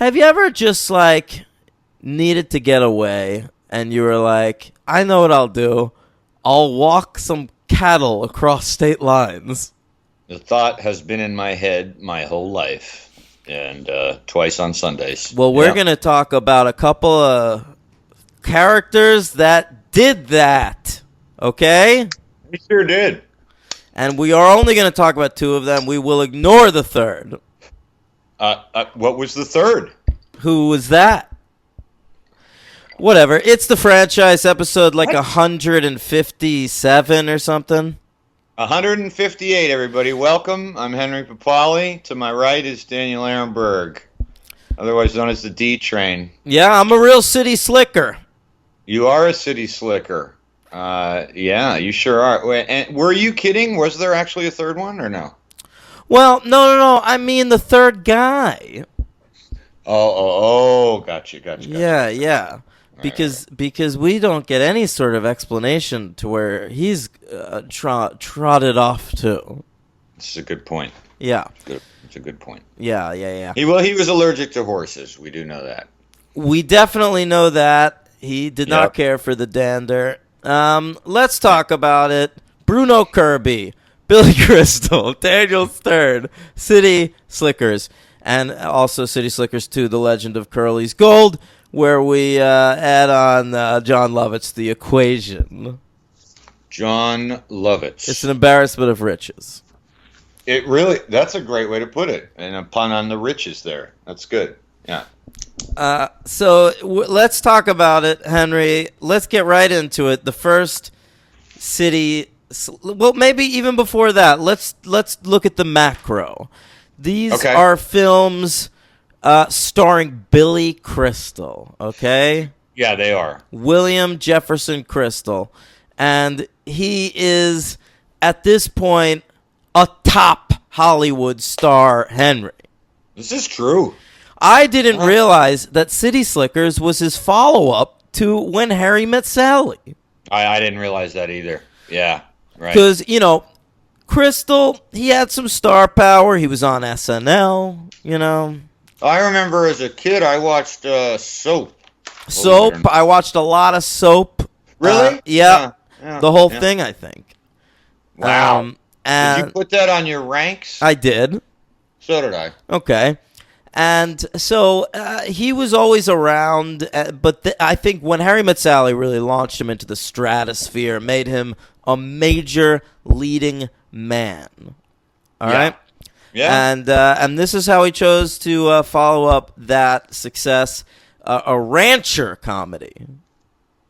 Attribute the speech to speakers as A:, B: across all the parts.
A: Have you ever just like needed to get away and you were like, I know what I'll do. I'll walk some cattle across state lines.
B: The thought has been in my head my whole life, and twice on Sundays.
A: Well, we're going to talk about a couple of characters that did that, okay?
B: We sure did.
A: And we are only going to talk about two of them. We will ignore the third.
B: What was the third?
A: Who was that? Whatever. It's the franchise episode like 157 or something.
B: 158, everybody. Welcome. I'm Henry Papali. To my right is Daniel Ehrenberg, otherwise known as the D Train.
A: Yeah, I'm a real city slicker.
B: You are a city slicker. Yeah, you sure are. And were you kidding? Was there actually a third one or no?
A: Well, no. I mean the third guy.
B: Oh, gotcha.
A: Yeah. Because we don't get any sort of explanation to where he's trotted off to.
B: This is a good point.
A: Yeah.
B: It's a good point.
A: Yeah.
B: He was allergic to horses. We do know that.
A: We definitely know that. He did not care for the dander. Let's talk about it. Bruno Kirby, Billy Crystal, Daniel Stern, City Slickers, and also City Slickers 2, The Legend of Curly's Gold, where we add on John Lovitz, The Equation.
B: John Lovitz.
A: It's an embarrassment of riches.
B: That's a great way to put it. And a pun on the riches there. That's good. Yeah.
A: Let's talk about it, Henry. Let's get right into it. The first city, well, maybe even before that, let's look at the macro. These are films starring Billy Crystal, okay?
B: Yeah, they are.
A: William Jefferson Crystal. And he is, at this point, a top Hollywood star, Henry.
B: This is true.
A: I didn't realize that City Slickers was his follow-up to When Harry Met Sally.
B: I didn't realize that either. Yeah, right.
A: Because, Crystal, he had some star power. He was on SNL,
B: I remember as a kid I watched Soap.
A: Soap. I watched a lot of Soap.
B: Really?
A: Yeah. The whole thing, I think.
B: Wow.
A: And
B: did you put that on your ranks?
A: I did.
B: So did I.
A: Okay. And so he was always around, but I think When Harry Met Sally really launched him into the stratosphere, made him a major leading man. All right?
B: Yeah.
A: And this is how he chose to follow up that success, a rancher comedy.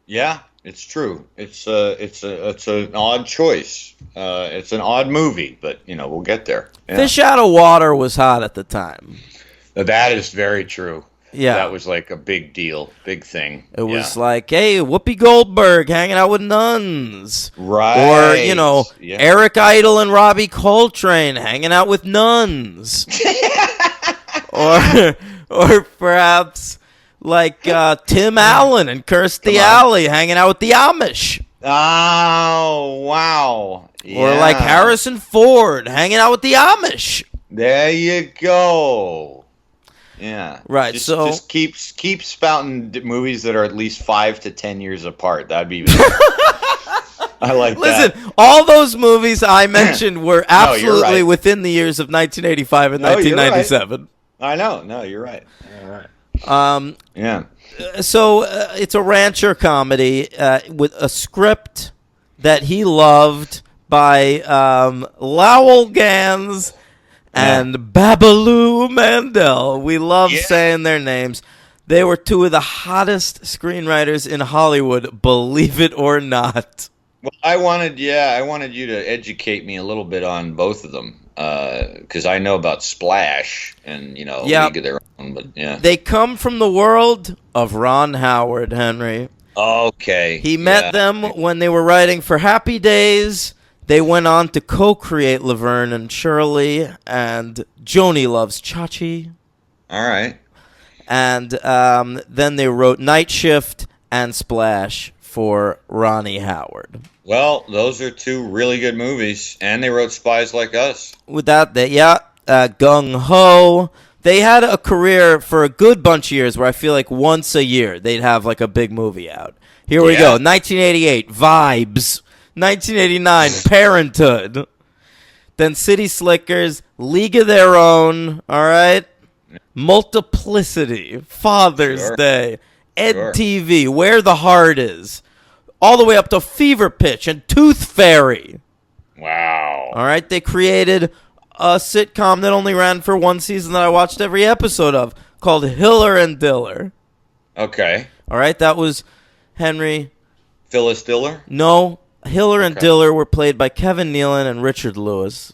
B: Yeah, it's true. It's an odd choice. It's an odd movie, but we'll get there. Yeah.
A: Fish Out of Water was hot at the time.
B: That is very true.
A: Yeah.
B: That was like a big deal, big thing.
A: It was like, hey, Whoopi Goldberg hanging out with nuns.
B: Right.
A: Or, Eric Idle and Robbie Coltrane hanging out with nuns. or perhaps like Tim Allen and Kirstie Alley hanging out with the Amish.
B: Oh, wow. Yeah.
A: Or like Harrison Ford hanging out with the Amish.
B: There you go. Yeah.
A: Right.
B: Just keep spouting movies that are at least 5 to 10 years apart. That'd be. I like that.
A: Listen, all those movies I mentioned were absolutely within the years of 1985 and 1997.
B: I know. No, you're right. You're right. Yeah.
A: So it's a rancher comedy with a script that he loved by Lowell Gans and Babaloo Mandel. We love saying their names. They were two of the hottest screenwriters in Hollywood, believe it or not.
B: Well, I wanted you to educate me a little bit on both of them, because I know about Splash and League of Their Own, but yeah.
A: They come from the world of Ron Howard, Henry.
B: Okay.
A: He met them when they were writing for Happy Days. They went on to co-create Laverne and Shirley and Joni Loves Chachi.
B: All right.
A: And then they wrote Night Shift and Splash for Ronnie Howard.
B: Well, those are two really good movies, and they wrote Spies Like Us.
A: With that, Gung Ho, They had a career for a good bunch of years where I feel like once a year they'd have like a big movie out. Here we go. 1988, Vibes. 1989, Parenthood. Then City Slickers, League of Their Own, all right? Multiplicity, Father's Day, EdTV, Where the Heart Is, all the way up to Fever Pitch and Tooth Fairy.
B: Wow.
A: All right, they created a sitcom that only ran for one season that I watched every episode of called Hiller and Diller.
B: Okay.
A: All right, that was Henry.
B: Phyllis Diller?
A: No, Hiller and Diller were played by Kevin Nealon and Richard Lewis.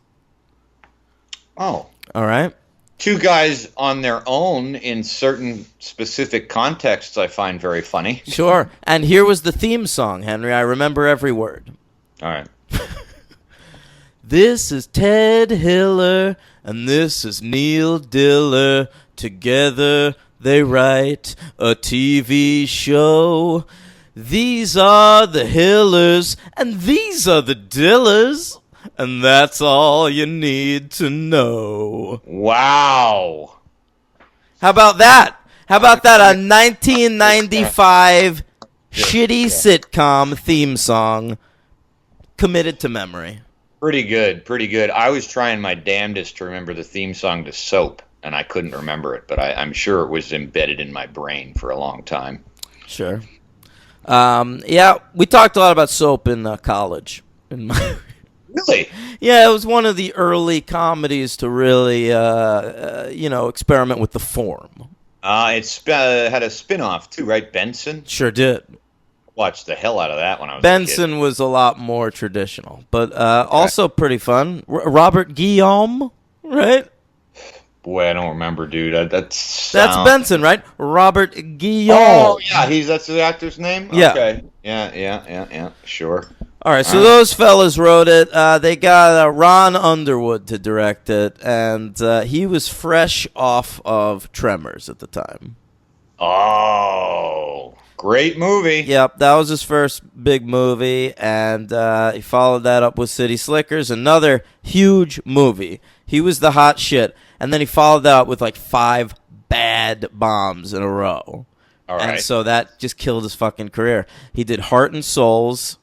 B: Oh.
A: All right.
B: Two guys on their own in certain specific contexts I find very funny.
A: Sure. And here was the theme song, Henry. I remember every word.
B: All right.
A: This is Ted Hiller, and this is Neil Diller. Together they write a TV show. These are the Hillers, and these are the Dillers, and that's all you need to know.
B: Wow.
A: How about that? How about that? A 1995 shitty sitcom theme song committed to memory.
B: Pretty good, pretty good. I was trying my damnedest to remember the theme song to Soap, and I couldn't remember it, but I'm sure it was embedded in my brain for a long time.
A: Sure. Yeah, we talked a lot about Soap in college.
B: Really?
A: Yeah, it was one of the early comedies to really, experiment with the form.
B: It's had a spin-off too, right? Benson?
A: Sure did.
B: Watched the hell out of that when I was
A: Benson
B: a kid.
A: was a lot more traditional, but also pretty fun. Robert Guillaume, right?
B: Boy, I don't remember, dude. That's
A: Benson, right? Robert Guillaume.
B: Oh, yeah, that's the actor's name?
A: Yeah.
B: Okay. Yeah, sure.
A: All right, so those fellas wrote it. They got Ron Underwood to direct it, and he was fresh off of Tremors at the time.
B: Oh, great movie.
A: Yep, that was his first big movie, and he followed that up with City Slickers, another huge movie. He was the hot shit, and then he followed that up with like 5 bad bombs in a row.
B: All right.
A: And so that just killed his fucking career. He did Heart and Souls.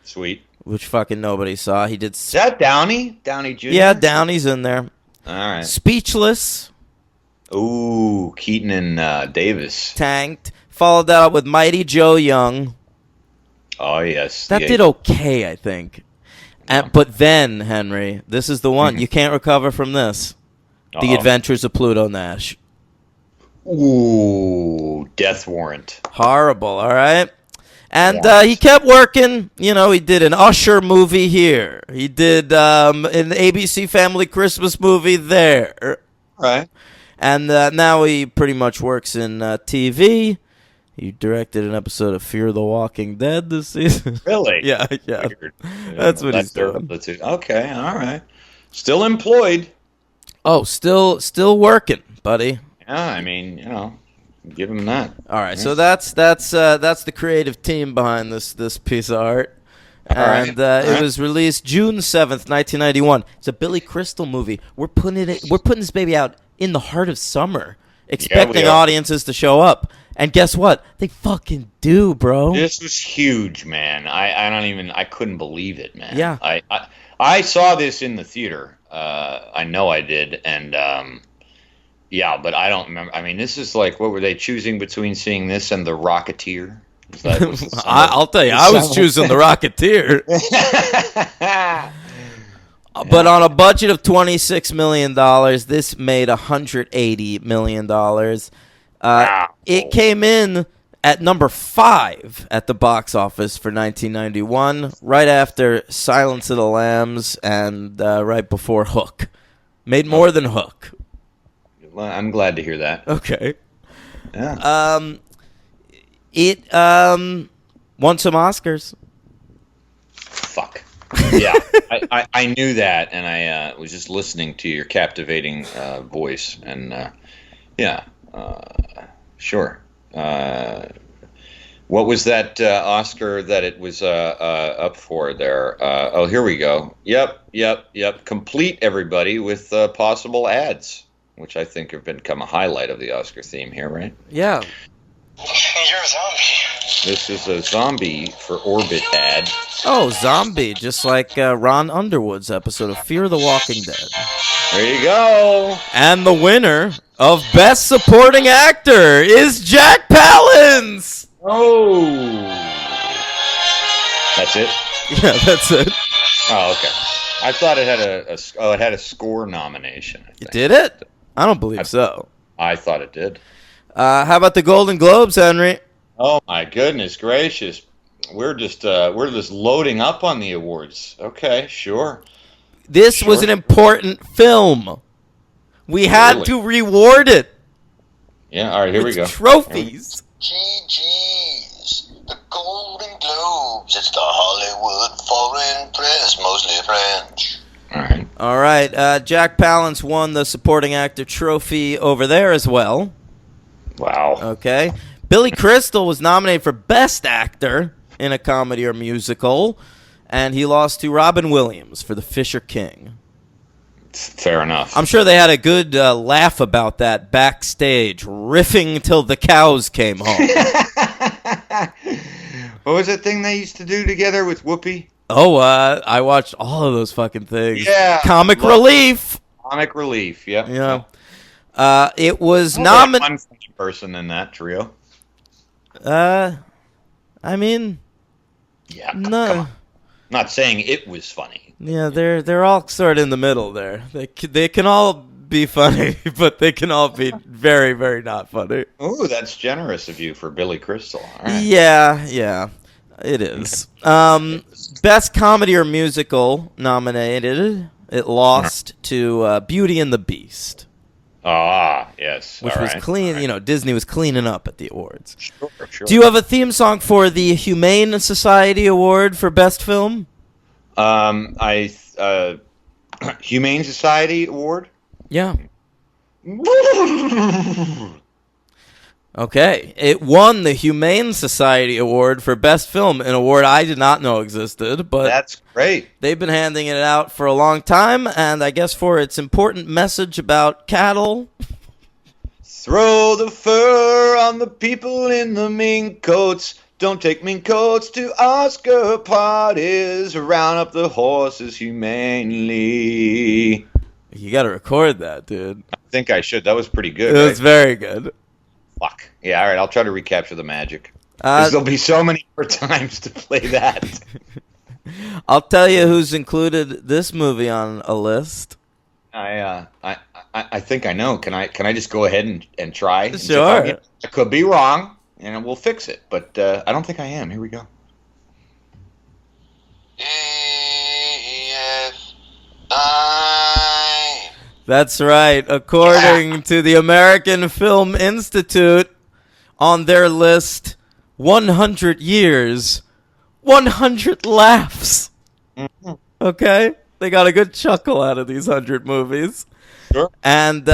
B: Sweet.
A: Which fucking nobody saw. He did...
B: Is that Downey? Downey Jr.?
A: Yeah, Downey's in there.
B: All right.
A: Speechless.
B: Ooh, Keaton and Davis.
A: Tanked. Followed that up with Mighty Joe Young.
B: Oh, yes.
A: That did okay, I think. But then, Henry, this is the one. You can't recover from this.
B: Uh-oh.
A: The Adventures of Pluto Nash.
B: Ooh, Death Warrant.
A: Horrible, all right? And he kept working. You know, he did an Usher movie here. He did an ABC Family Christmas movie there.
B: Right.
A: And now he pretty much works in TV. He directed an episode of Fear the Walking Dead this season.
B: Really?
A: Yeah.
B: Weird.
A: That's what he's doing.
B: Okay, all right. Still employed.
A: Oh, still working, buddy.
B: Yeah, I mean, give him that.
A: All right, so that's the creative team behind this piece of art. And it was released June 7th, 1991. It's a Billy Crystal movie. We're putting this baby out in the heart of summer, expecting audiences to show up. And guess what? They fucking do, bro.
B: This was huge, man. I couldn't believe it, man.
A: Yeah.
B: I saw this in the theater. I know I did, and yeah, but I don't remember. I mean, this is like, what were they choosing between seeing this and The Rocketeer?
A: I'll tell you, I was choosing The Rocketeer. But on a budget of $26 million, this made $180 million.
B: Wow.
A: It came in at number 5 at the box office for 1991, right after Silence of the Lambs and right before Hook. Made more than Hook.
B: Well, I'm glad to hear that.
A: Okay.
B: Yeah.
A: It won some Oscars.
B: Fuck. Yeah, I knew that, and I was just listening to your captivating voice, and yeah, sure. What was that Oscar that it was up for there? Oh, here we go. Yep. Complete everybody with possible ads. which I think have become a highlight of the Oscar theme here, right?
A: Yeah.
C: You're a zombie.
B: This is a zombie for Orbit ad.
A: Oh, zombie, just like Ron Underwood's episode of Fear the Walking Dead.
B: There you go.
A: And the winner of Best Supporting Actor is Jack Palance!
B: Oh. That's it?
A: Yeah, that's it.
B: Oh, okay. I thought it had a score nomination. I think.
A: Did it? I don't believe so.
B: I thought it did.
A: How about the Golden Globes, Henry?
B: Oh my goodness gracious. We're just loading up on the awards. Okay, sure.
A: This was an important film. We had
B: Really?
A: to reward it.
B: Yeah, all right, here we
A: with
B: go.
A: Trophies.
C: GG's. The Golden Globes. It's the Hollywood Foreign Press, mostly French.
B: All right.
A: All right. Jack Palance won the supporting actor trophy over there as well.
B: Wow.
A: Okay. Billy Crystal was nominated for Best Actor in a Comedy or Musical, and he lost to Robin Williams for The Fisher King.
B: Fair enough.
A: I'm sure they had a good laugh about that backstage, riffing till the cows came home.
B: What was that thing they used to do together with Whoopi?
A: Oh, I watched all of those fucking things.
B: Yeah.
A: Comic Relief.
B: Comic Relief, yep.
A: Yeah. It was
B: One
A: nominated.
B: funny person in that trio.
A: I mean,
B: Yeah,
A: no.
B: come on. Not saying it was funny.
A: Yeah, they're all sort of in the middle there. They can all be funny, but they can all be very, very not funny.
B: Ooh, that's generous of you for Billy Crystal. All right.
A: Yeah, it is. Best Comedy or Musical nominated. It lost to Beauty and the Beast,
B: Ah, yes.
A: which
B: all
A: was
B: right,
A: clean.
B: all right.
A: You know, Disney was cleaning up at the awards.
B: Sure.
A: Do you have a theme song for the Humane Society Award for Best Film?
B: Humane Society Award?
A: Yeah. Okay. It won the Humane Society Award for Best Film, an award I did not know existed, but
B: That's great.
A: they've been handing it out for a long time, and I guess for its important message about cattle.
B: Throw the fur on the people in the mink coats. Don't take mink coats to Oscar parties. Round up the horses humanely.
A: You got to record that, dude.
B: I think I should. That was pretty good.
A: It was
B: Right?
A: very good.
B: Fuck. Yeah, all right. I'll try to recapture the magic. 'Cause there'll be so many more times to play that.
A: I'll tell you who's included this movie on a list.
B: I think I know. Can I just go ahead and try? And see if
A: Sure.
B: I could be wrong, and we'll fix it. But I don't think I am. Here we go.
C: AFI.
A: That's right. According to the American Film Institute, on their list, 100 years, 100 laughs. Okay? They got a good chuckle out of these 100 movies.
B: Sure.
A: And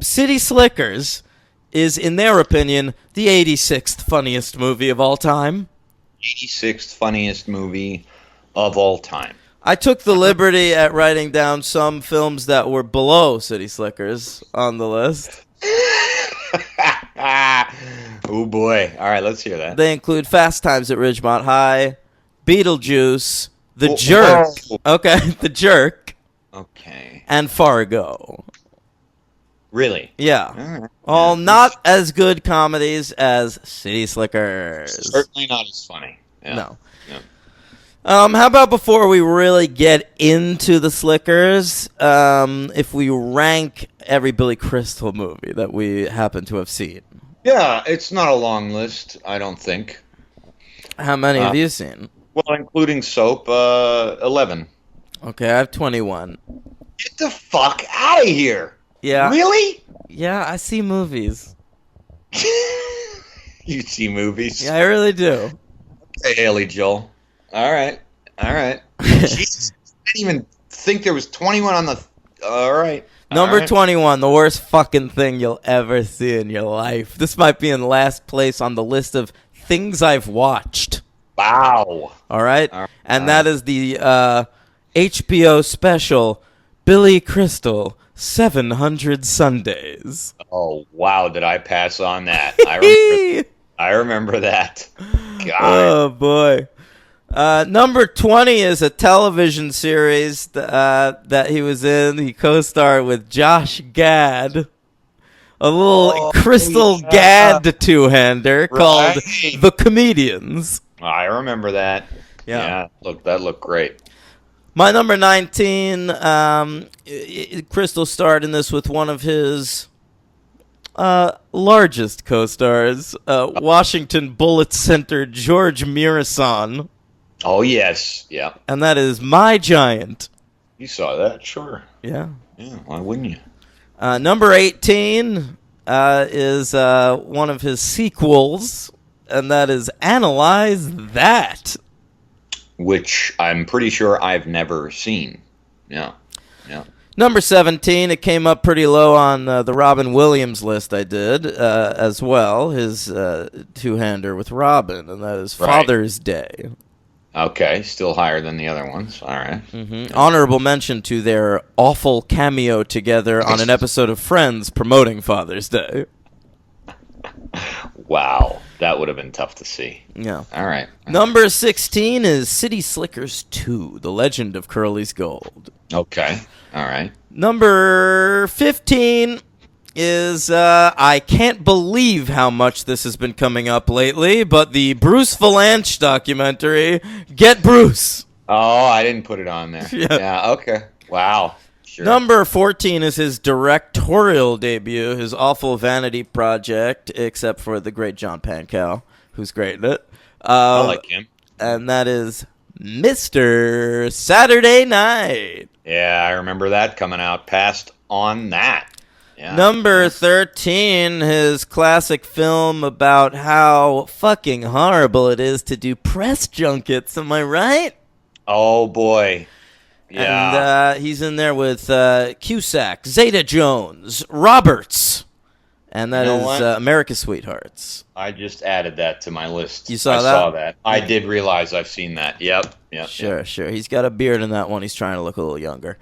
A: City Slickers is, in their opinion, the 86th funniest movie of all time.
B: 86th funniest movie of all time.
A: I took the liberty at writing down some films that were below City Slickers on the list.
B: Oh boy! All right, let's hear that.
A: They include Fast Times at Ridgemont High, Beetlejuice, The
B: Whoa.
A: Jerk, okay, The Jerk,
B: Okay.
A: and Fargo.
B: Really?
A: Yeah.
B: All right.
A: All
B: Yeah.
A: not as good comedies as City Slickers.
B: Certainly not as funny. Yeah.
A: No.
B: Yeah.
A: How about before we really get into the Slickers, if we rank every Billy Crystal movie that we happen to have seen?
B: Yeah, it's not a long list, I don't think.
A: How many have you seen?
B: Well, including Soap, 11.
A: Okay, I have 21.
B: Get the fuck out of here!
A: Yeah.
B: Really?
A: Yeah, I see movies.
B: You see movies?
A: Yeah, I really do.
B: Hey, Haley Joel. All right. Jesus, I didn't even think there was 21 on the. All right.
A: Number
B: All right.
A: 21, the worst fucking thing you'll ever see in your life. This might be in last place on the list of things I've watched.
B: Wow.
A: All right?
B: All right.
A: And that is the HBO special, Billy Crystal 700 Sundays.
B: Oh, wow, did I pass on that? I remember that. God.
A: Oh, boy. Number 20 is a television series that he was in. He co-starred with Josh Gad. A little Crystal Gad two-hander called The Comedians.
B: I remember that.
A: Yeah.
B: Look, that looked great.
A: My number 19, Crystal starred in this with one of his largest co-stars, Washington Bullet Center George Mirasan.
B: Oh, yes. Yeah.
A: And that is My Giant.
B: You saw that? Sure.
A: Yeah.
B: Yeah, why wouldn't you?
A: Number 18 is one of his sequels, and that is Analyze That.
B: Which I'm pretty sure I've never seen. Yeah.
A: Number 17, it came up pretty low on the Robin Williams list I did as well, his two-hander with Robin, and that is Father's Day.
B: Okay, still higher than the other ones. All right.
A: Mm-hmm. Honorable mention to their awful cameo together on an episode of Friends promoting Father's Day.
B: Wow, that would have been tough to see.
A: Yeah.
B: All right.
A: Number 16 is City Slickers 2, The Legend of Curly's Gold.
B: Okay. All right.
A: Number 15 is, I can't believe how much this has been coming up lately, but the Bruce Valanche documentary, Get Bruce.
B: Oh, I didn't put it on there.
A: Yeah.
B: Okay. Wow. Sure.
A: Number 14 is his directorial debut, his awful vanity project, except for the great John Pankow, who's great in it.
B: I like him.
A: And that is Mr. Saturday Night.
B: Yeah, I remember that coming out. Passed on that. Yeah.
A: Number 13, his classic film about how fucking horrible it is to do press junkets. Am I right?
B: Oh, boy. Yeah.
A: And he's in there with Cusack, Zeta-Jones, Roberts, and that is America's Sweethearts.
B: I just added that to my list.
A: You saw
B: I
A: that?
B: saw that. I did realize I've seen that. Yep.
A: Sure. He's got a beard in that one. He's trying to look a little younger.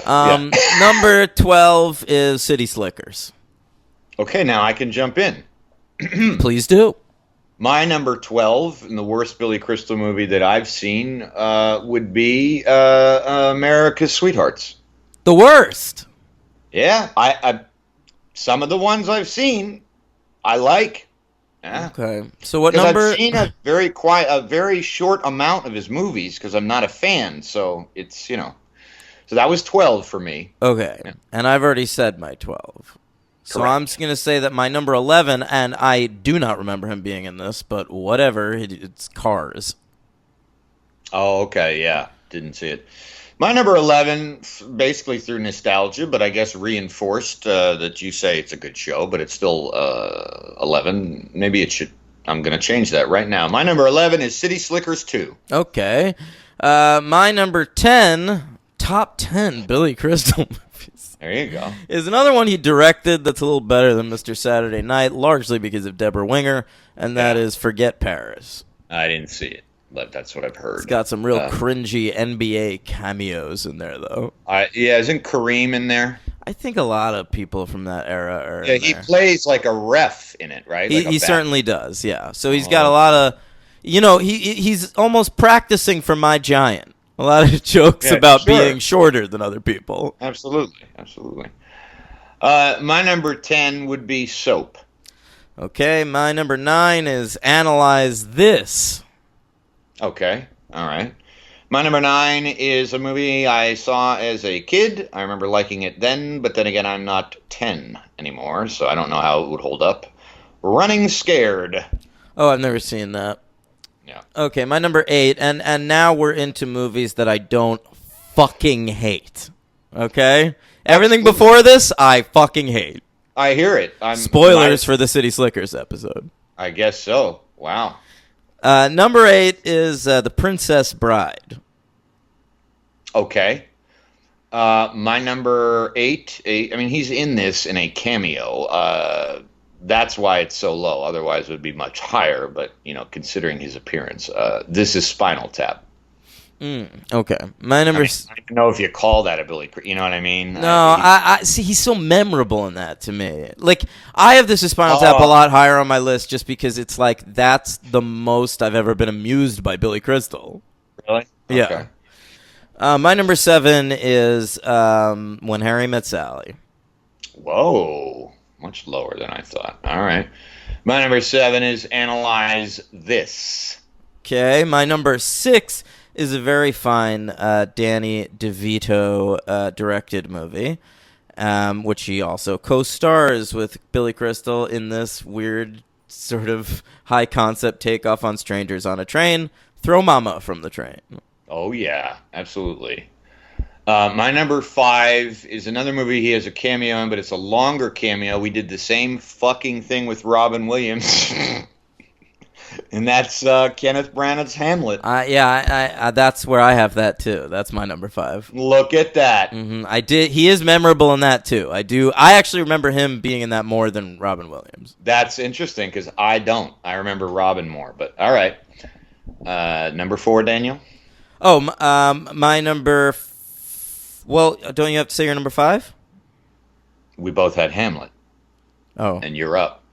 A: Number 12 is City Slickers.
B: Okay, now I can jump in.
A: Please do.
B: My number 12 in the worst Billy Crystal movie that I've seen would be America's Sweethearts.
A: The worst.
B: Yeah, I some of the ones I've seen, I like. Yeah.
A: Okay. So what number?
B: I've seen a very short amount of his movies because I'm not a fan. So it's So that was 12 for me.
A: Okay. Yeah. And I've already said my 12. So correct. I'm just going to say that my number 11, and I do not remember him being in this, but whatever, it's Cars.
B: Oh, okay, yeah. Didn't see it. My number 11, basically through nostalgia, but I guess reinforced that you say it's a good show, but it's still 11. Maybe it should. I'm going to change that right now. My number 11 is City Slickers 2.
A: Okay. My number 10, top 10 Billy Crystal movies.
B: There you go.
A: Is another one he directed that's a little better than Mr. Saturday Night, largely because of Deborah Winger, and that is Forget Paris.
B: I didn't see it, but that's what I've heard.
A: It's got some real cringy NBA cameos in there, though.
B: Isn't Kareem in there?
A: I think a lot of people from that era are in there.
B: He plays like a ref in it, right?
A: He certainly does, yeah. So he's got a lot of, he's almost practicing for My Giant. A lot of jokes about being shorter than other people.
B: Absolutely. My number 10 would be Soap.
A: Okay, my number 9 is Analyze This.
B: Okay, all right. My number 9 is a movie I saw as a kid. I remember liking it then, but then again, I'm not 10 anymore, so I don't know how it would hold up. Running Scared.
A: Oh, I've never seen that.
B: Yeah.
A: Okay, my number 8, and now we're into movies that I don't fucking hate. Okay? Everything before this, I fucking hate.
B: I hear it.
A: Spoilers for the City Slickers episode.
B: I guess so. Wow.
A: Number 8 is The Princess Bride.
B: Okay. My number 8, I mean, he's in this in a cameo. That's why it's so low. Otherwise, it would be much higher. But, considering his appearance, this is Spinal Tap.
A: Okay, my number.
B: I don't even know if you call that a Billy. You know what I mean?
A: No, I see. He's so memorable in that to me. Like, I have this Spinal Tap a lot higher on my list just because it's like that's the most I've ever been amused by Billy Crystal.
B: Really?
A: Yeah.
B: Okay.
A: My number 7 is When Harry Met Sally.
B: Whoa, much lower than I thought. All right. My number 7 is Analyze This.
A: Okay, my number 6 is a very fine Danny DeVito directed movie, which he also co-stars with Billy Crystal in this weird sort of high-concept takeoff on strangers on a train, Throw Mama from the Train.
B: Oh, yeah, absolutely. My number 5 is another movie he has a cameo in, but it's a longer cameo. We did the same fucking thing with Robin Williams. And that's Kenneth Branagh's Hamlet.
A: Yeah, that's where I have that too. That's my number 5.
B: Look at that.
A: I did. He is memorable in that too. I actually remember him being in that more than Robin Williams.
B: That's interesting because I don't. I remember Robin more. But all right. Number 4, Daniel.
A: Oh, my number. Well, don't you have to say your number 5?
B: We both had Hamlet.
A: Oh,
B: And you're up.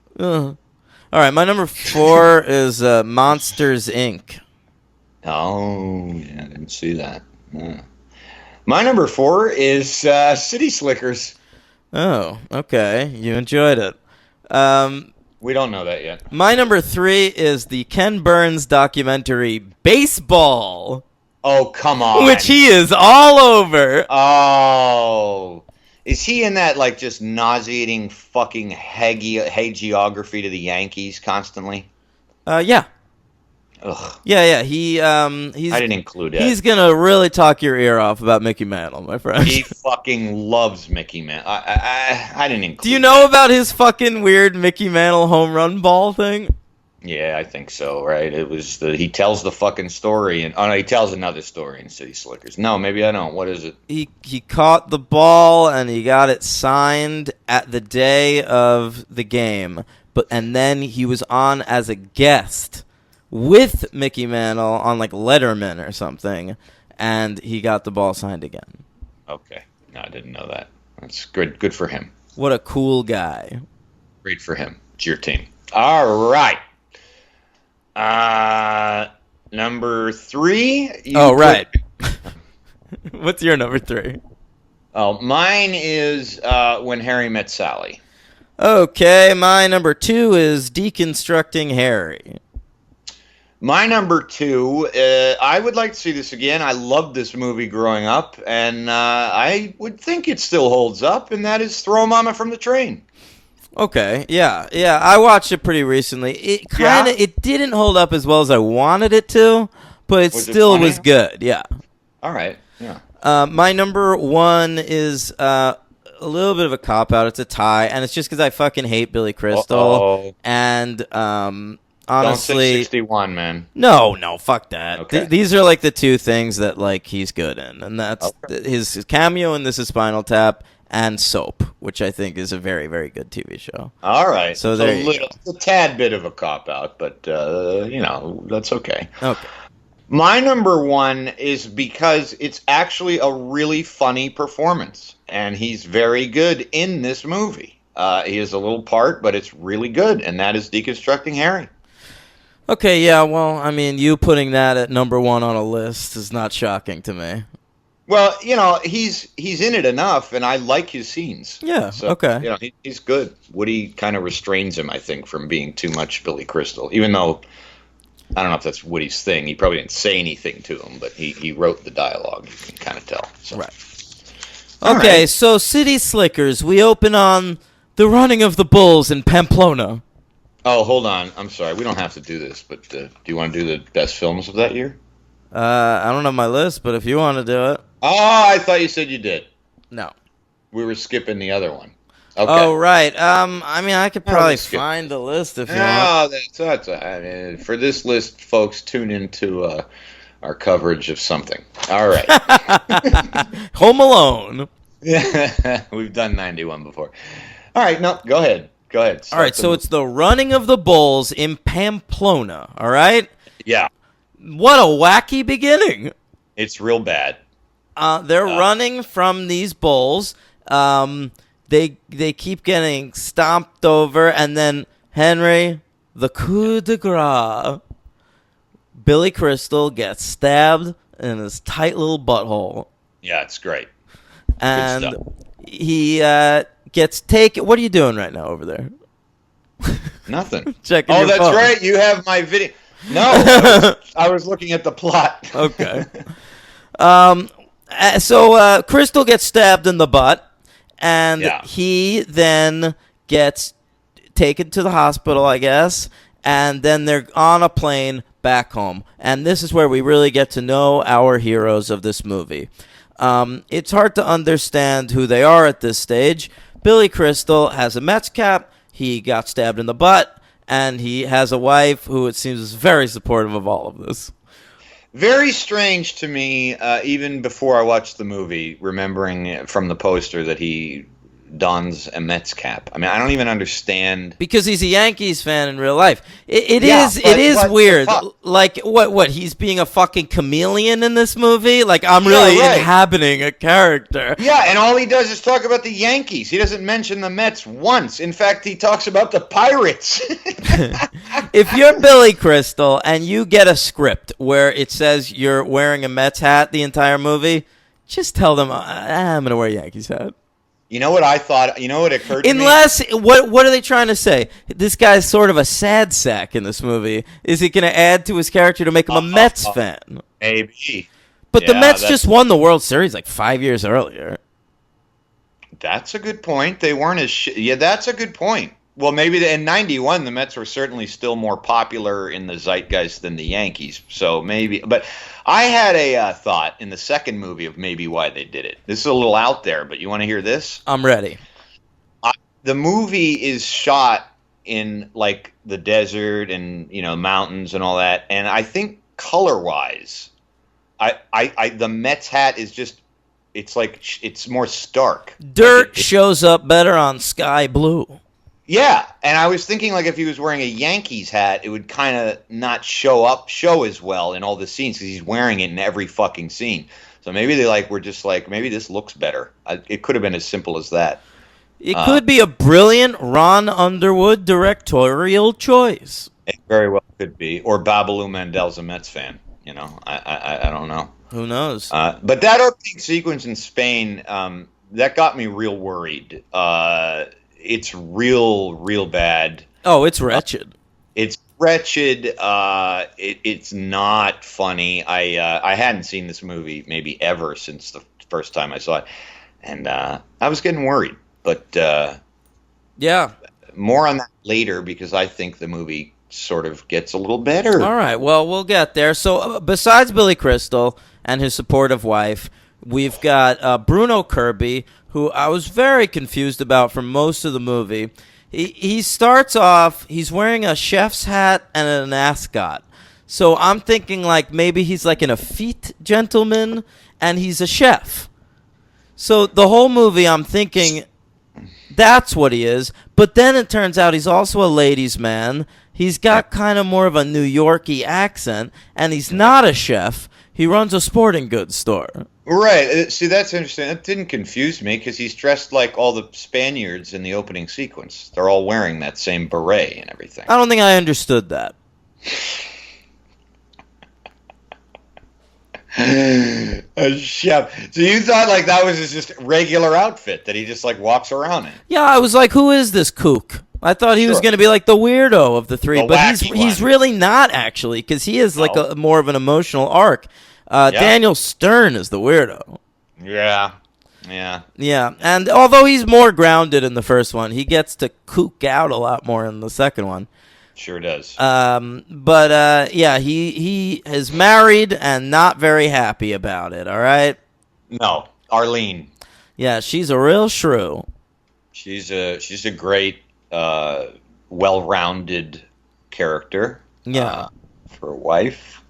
A: All right, my number 4 is Monsters, Inc.
B: Oh, yeah, I didn't see that. Yeah. My number 4 is City Slickers.
A: Oh, okay. You enjoyed it.
B: We don't know that yet.
A: My number 3 is the Ken Burns documentary Baseball,
B: Oh, come on.
A: which he is all over.
B: Oh. Is he in that, like, just nauseating fucking hagiography to the Yankees constantly?
A: Yeah.
B: Ugh.
A: Yeah. He's
B: I didn't include it.
A: He's gonna really talk your ear off about Mickey Mantle, my friend.
B: He fucking loves Mickey Mantle. I didn't include
A: Do you know about his fucking weird Mickey Mantle home run ball thing?
B: Yeah, I think so, right? It was he tells the fucking story, and no, he tells another story in City Slickers. No, maybe I don't. What is it?
A: He caught the ball and he got it signed at the day of the game, and then he was on as a guest with Mickey Mantle on like Letterman or something, and he got the ball signed again.
B: Okay, no, I didn't know that. That's good. Good for him.
A: What a cool guy.
B: Great for him. It's your team. All right. Number 3.
A: Oh, right. What's your number 3?
B: Oh, mine is When Harry Met Sally.
A: Okay, my number 2 is Deconstructing Harry.
B: My number 2, I would like to see this again. I loved this movie growing up, and I would think it still holds up, and that is Throw Mama from the Train.
A: Okay, yeah, I watched it pretty recently. It didn't hold up as well as I wanted it to, but it still was good. Yeah.
B: All right. Yeah.
A: My number 1 is a little bit of a cop out. It's a tie, and it's just because I fucking hate Billy Crystal. And honestly,
B: don't say 61, man.
A: No, fuck that.
B: Okay.
A: These are like the 2 things that like he's good in, and that's his cameo in This Is Spinal Tap. And Soap, which I think is a very, very good TV show.
B: All right.
A: So there you go.
B: A tad bit of a cop-out, but, that's okay.
A: Okay.
B: My number 1 is because it's actually a really funny performance, and he's very good in this movie. He has a little part, but it's really good, and that is Deconstructing Harry.
A: Okay, yeah, well, I mean, you putting that at number 1 on a list is not shocking to me.
B: Well, he's in it enough, and I like his scenes.
A: Yeah,
B: so,
A: okay.
B: He's good. Woody kind of restrains him, I think, from being too much Billy Crystal, even though I don't know if that's Woody's thing. He probably didn't say anything to him, but he wrote the dialogue. You can kind of tell. So.
A: Right. Okay, so City Slickers, we open on the running of the bulls in Pamplona.
B: Oh, hold on. I'm sorry. We don't have to do this, but do you want to do the best films of that year?
A: I don't have my list, but if you want to do it.
B: Oh, I thought you said you did.
A: No.
B: We were skipping the other one. Okay.
A: Oh, right. I mean, I could probably find the list if you want.
B: That's I mean, for this list, folks, tune into our coverage of something. All right.
A: Home Alone.
B: Yeah, we've done 91 before. All right, no, go ahead.
A: All right, so it's the running of the bulls in Pamplona, all right?
B: Yeah.
A: What a wacky beginning.
B: It's real bad.
A: They're running from these bulls. They keep getting stomped over, and then Henry, the coup de grace, Billy Crystal gets stabbed in his tight little butthole.
B: Yeah, it's great.
A: And he gets taken. What are you doing right now over there?
B: Nothing.
A: Checking
B: Oh,
A: your
B: that's
A: phone.
B: right. You have my video. No, I was looking at the plot.
A: Okay. So Crystal gets stabbed in the butt, and he then gets taken to the hospital, I guess, and then they're on a plane back home. And this is where we really get to know our heroes of this movie. It's hard to understand who they are at this stage. Billy Crystal has a Mets cap. He got stabbed in the butt, and he has a wife who it seems is very supportive of all of this.
B: Very strange to me, even before I watched the movie, remembering from the poster that he dons a Mets cap. I mean, I don't even understand.
A: Because he's a Yankees fan in real life. It
B: Yeah,
A: is
B: but
A: weird.
B: fuck.
A: Like, what, he's being a fucking chameleon in this movie? Like, I'm really
B: right.
A: inhabiting a character.
B: Yeah, and all he does is talk about the Yankees. He doesn't mention the Mets once. In fact, he talks about the Pirates.
A: If you're Billy Crystal and you get a script where it says you're wearing a Mets hat the entire movie, just tell them, I'm going to wear a Yankees hat.
B: You know what I thought? You know what occurred to me?
A: Unless, what are they trying to say? This guy's sort of a sad sack in this movie. Is it going to add to his character to make him a Mets fan?
B: Maybe.
A: But the
B: Yeah,
A: Mets
B: that's-
A: just won the World Series like 5 years earlier.
B: That's a good point. They weren't as yeah, that's a good point. Well, maybe in '91 the Mets were certainly still more popular in the zeitgeist than the Yankees. So maybe, but I had a thought in the second movie of maybe why they did it. This is a little out there, but you want to hear this?
A: I'm ready.
B: The movie is shot in like the desert and mountains and all that, and I think color-wise, the Mets hat is just it's more stark.
A: Dirt
B: Like
A: shows up better on sky blue.
B: Yeah, and I was thinking like if he was wearing a Yankees hat, it would kind of not show as well in all the scenes because he's wearing it in every fucking scene. So maybe they were just like, maybe this looks better. It could have been as simple as that.
A: It could be a brilliant Ron Underwood directorial choice.
B: It very well could be. Or Babalu Mandel's a Mets fan. I don't know.
A: Who knows?
B: But that opening sequence in Spain, that got me real worried. It's real bad.
A: Oh, it's wretched.
B: It's wretched. It's not funny. I hadn't seen this movie maybe ever since the first time I saw it, and I was getting worried. But
A: Yeah.
B: more on that later because I think the movie sort of gets a little better.
A: All right. Well, we'll get there. So besides Billy Crystal and his supportive wife, we've got Bruno Kirby, who I was very confused about for most of the movie. He starts off, he's wearing a chef's hat and an ascot. So I'm thinking like maybe he's like an effete gentleman and he's a chef. So the whole movie I'm thinking that's what he is. But then it turns out he's also a ladies' man. He's got kind of more of a New Yorkie accent, and he's not a chef. He runs a sporting goods store.
B: Right. See, that's interesting. That didn't confuse me because he's dressed like all the Spaniards in the opening sequence. They're all wearing that same beret and everything.
A: I don't think I understood that.
B: A chef. So you thought like that was his just regular outfit that he just like walks around in?
A: Yeah, I was like, who is this kook? I thought he was
B: Sure.
A: going to be like the weirdo of the three,
B: The
A: but
B: wacky
A: he's
B: one.
A: really not actually because he is like
B: No.
A: a more of an emotional arc. Daniel Stern is the weirdo.
B: Yeah. Yeah.
A: Yeah, and although he's more grounded in the first one, he gets to kook out a lot more in the second one.
B: Sure does.
A: But yeah, he is married and not very happy about it. All right.
B: No, Arlene.
A: Yeah, she's a real shrew.
B: She's a great, well-rounded character.
A: Yeah.
B: For a wife,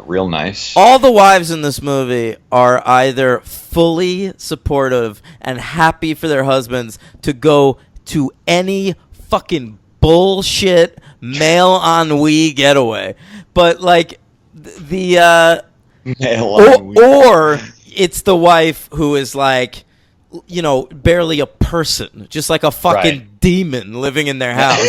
B: real nice.
A: All the wives in this movie are either fully supportive and happy for their husbands to go to any fucking bullshit male ennui getaway. But like the
B: Male line weed.
A: Or it's the wife who is like, barely a person, just like a fucking demon living in their house.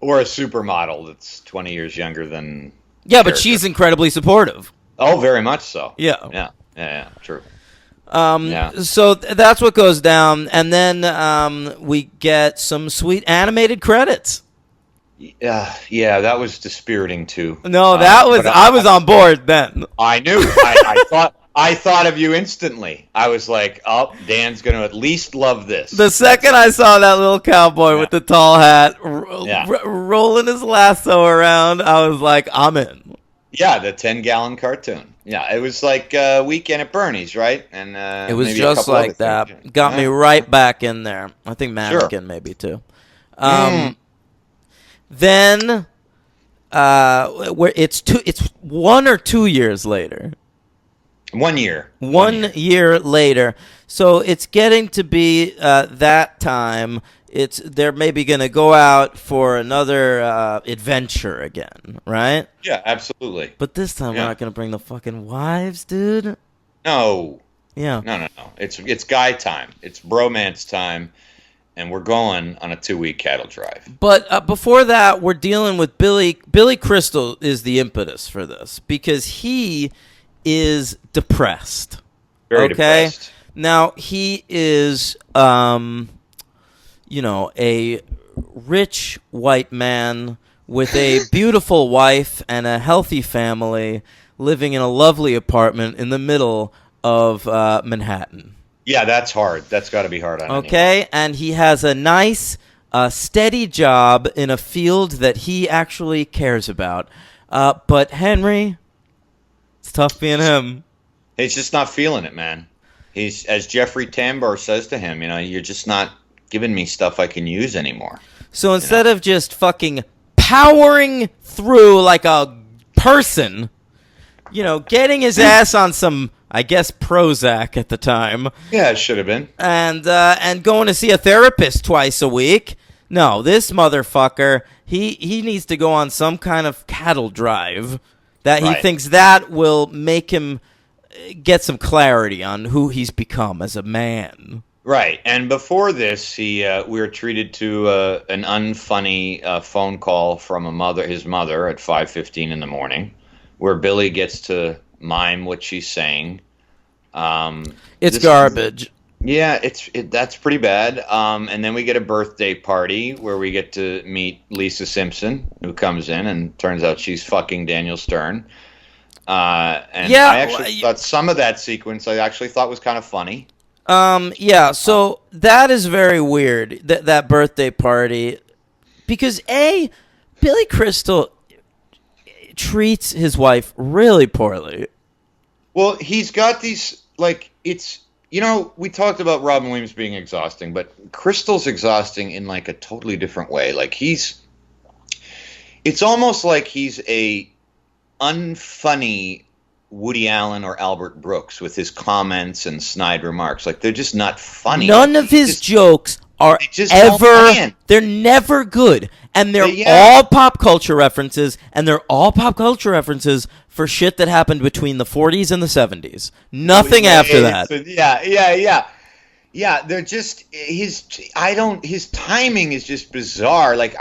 B: Or a supermodel that's 20 years younger than.
A: Yeah, but she's incredibly supportive.
B: Oh, very much so.
A: Yeah.
B: Yeah, true.
A: So that's what goes down, and then we get some sweet animated credits.
B: Yeah, that was dispiriting too.
A: No, I was on board then.
B: I knew. I thought of you instantly. I was like, oh, Dan's going to at least love this.
A: The second I saw that little cowboy with the tall hat rolling his lasso around, I was like, I'm in.
B: Yeah, the 10-gallon cartoon. Yeah, it was like Weekend at Bernie's, right? And
A: it was
B: maybe
A: just like that.
B: Things.
A: Got me right back in there. I think Mannequin maybe too. Then, where it's 1 or 2 years later.
B: 1 year.
A: 1 year later. So it's getting to be that time. They're maybe going to go out for another adventure again, right?
B: Yeah, absolutely.
A: But this time we're not going to bring the fucking wives, dude.
B: No.
A: Yeah.
B: No. It's guy time. It's bromance time. And we're going on a 2-week cattle drive.
A: But before that, we're dealing with Billy. Billy Crystal is the impetus for this because he is depressed.
B: Very depressed.
A: Now, he is, a rich white man with a beautiful wife and a healthy family living in a lovely apartment in the middle of Manhattan.
B: Yeah, that's hard. That's got to be hard on anyone.
A: Okay, and he has a nice, steady job in a field that he actually cares about. But Henry, it's tough being him.
B: He's just not feeling it, man. He's, as Jeffrey Tambor says to him, you're just not giving me stuff I can use anymore.
A: So instead of just fucking powering through like a person, getting his ass on some, I guess, Prozac at the time.
B: Yeah, it should have been.
A: And going to see a therapist twice a week. No, this motherfucker, he needs to go on some kind of cattle drive that he thinks that will make him get some clarity on who he's become as a man.
B: Right, and before this, we were treated to an unfunny phone call from his mother at 5:15 in the morning, where Billy gets to mime what she's saying.
A: It's garbage.
B: That's pretty bad. And then we get a birthday party where we get to meet Lisa Simpson, who comes in and turns out she's fucking Daniel Stern. I actually thought some of that sequence I actually thought was kind of funny.
A: So that is very weird, that birthday party, because Billy Crystal treats his wife really poorly.
B: Well, he's got these, we talked about Robin Williams being exhausting, but Crystal's exhausting in like a totally different way. Like it's almost like he's a unfunny Woody Allen or Albert Brooks with his comments and snide remarks. Like, they're just not funny.
A: None of his jokes are they're never good. And they're all pop culture references, and they're all pop culture references for shit that happened between the 40s and the 70s. Nothing after that.
B: Yeah, they're just his timing is just bizarre. Like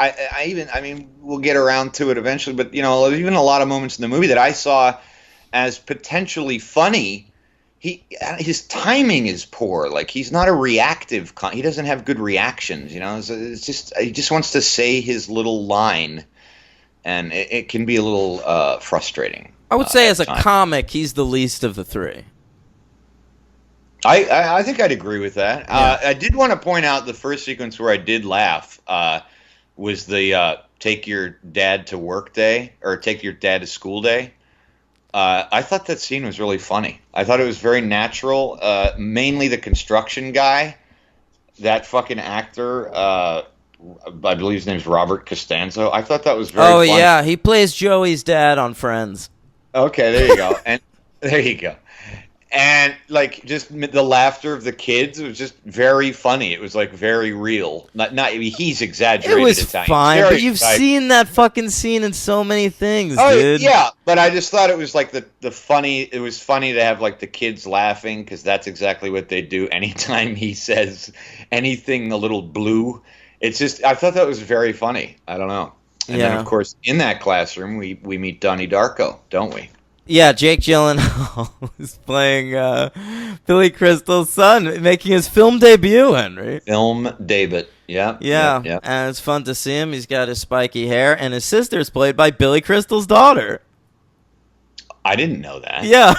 B: we'll get around to it eventually, but even a lot of moments in the movie that I saw as potentially funny, his timing is poor. Like, he's not a reactive. He doesn't have good reactions. It's just he just wants to say his little line, and it can be a little frustrating.
A: I would say as a comic, he's the least of the three.
B: I think I'd agree with that. Yeah. I did want to point out the first sequence where I did laugh was the take your dad to work day, or take your dad to school day. I thought that scene was really funny. I thought it was very natural. Mainly the construction guy, that fucking actor, I believe his name's Robert Costanzo. I thought that was very funny.
A: Oh, yeah. He plays Joey's dad on Friends.
B: Okay, there you go. And there you go. And like just the laughter of the kids was just very funny. It was like very real. Not I mean, he's exaggerated.
A: It was
B: Italian.
A: fine,
B: Very
A: but you've
B: exaggerated.
A: seen that fucking scene in so many things,
B: Oh
A: dude.
B: yeah, but I just thought it was like the funny. It was funny to have like the kids laughing because that's exactly what they do anytime he says anything a little blue. It's just I thought that was very funny. I don't know. And then of course in that classroom we meet Donnie Darko, don't we?
A: Yeah, Jake Gyllenhaal is playing Billy Crystal's son, making his film debut, Henry.
B: Film debut. Yeah.
A: Yeah, and it's fun to see him. He's got his spiky hair, and his sister is played by Billy Crystal's daughter.
B: I didn't know that.
A: Yeah.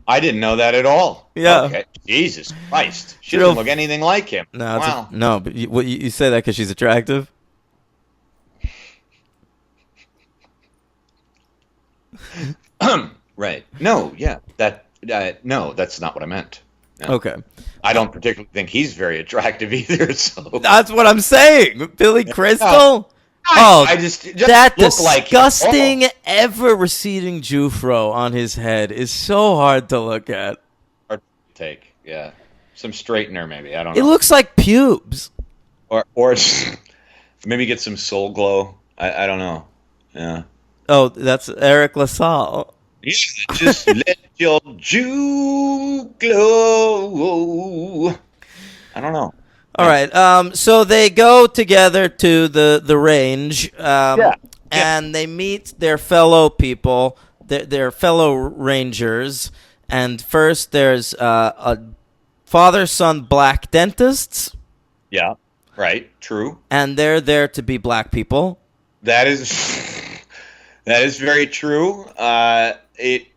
B: I didn't know that at all.
A: Yeah.
B: Okay. Jesus Christ. She doesn't look anything like him.
A: No,
B: wow.
A: no, but you say that because she's attractive?
B: Right. No, yeah. No, that's not what I meant. No.
A: Okay.
B: I don't particularly think he's very attractive either, so
A: That's what I'm saying. Billy Crystal?
B: I just
A: that
B: look like him.
A: disgusting, ever-receding Jufro on his head is so hard to look at.
B: Hard to take, yeah. Some straightener, maybe. I don't
A: It
B: know.
A: looks like pubes.
B: Or maybe get some Soul Glow. I don't know. Yeah.
A: Oh, that's Eric LaSalle.
B: Yeah, just let your Jew glow. I don't know.
A: All right. So they go together to the range, and they meet their fellow people, their fellow rangers. And first, there's a father-son black dentists.
B: Yeah. Right. True.
A: And they're there to be black people.
B: That is very true. It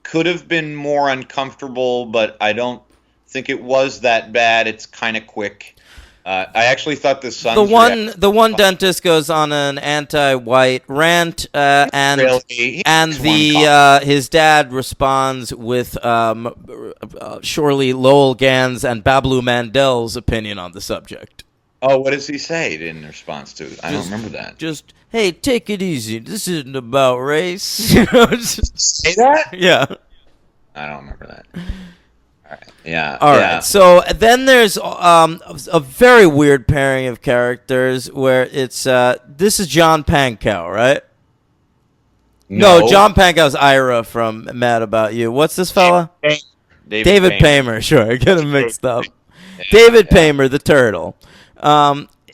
B: could have been more uncomfortable, but I don't think it was that bad. It's kind of quick. I actually thought the son.
A: The one dentist goes on an anti-white rant, and his dad responds with surely Lowell Gans and Bablu Mandel's opinion on the subject.
B: Oh, what does he say in response to it? I don't remember that.
A: Just, hey, take it easy. This isn't about race. You know,
B: Say that?
A: Yeah.
B: I don't remember that. All right. Yeah.
A: All right. So then there's a very weird pairing of characters where it's this is John Pankow, right? No, John Pankow's Ira from Mad About You. What's this fella? David Paymer. Sure, I get him mixed up. David Paymer, the turtle.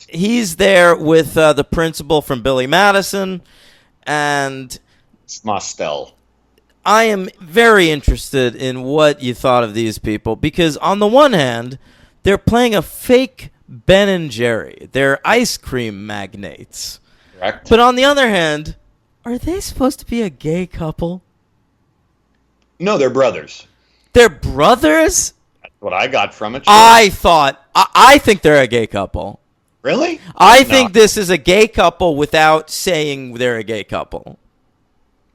A: He's there with the principal from Billy Madison, and
B: Mostel.
A: I am very interested in what you thought of these people, because on the one hand, they're playing a fake Ben and Jerry. They're ice cream magnates.
B: Correct.
A: But on the other hand, are they supposed to be a gay couple?
B: No, they're brothers.
A: They're brothers?
B: That's what I got from it.
A: I think they're a gay couple.
B: Really?
A: I think this is a gay couple without saying they're a gay couple.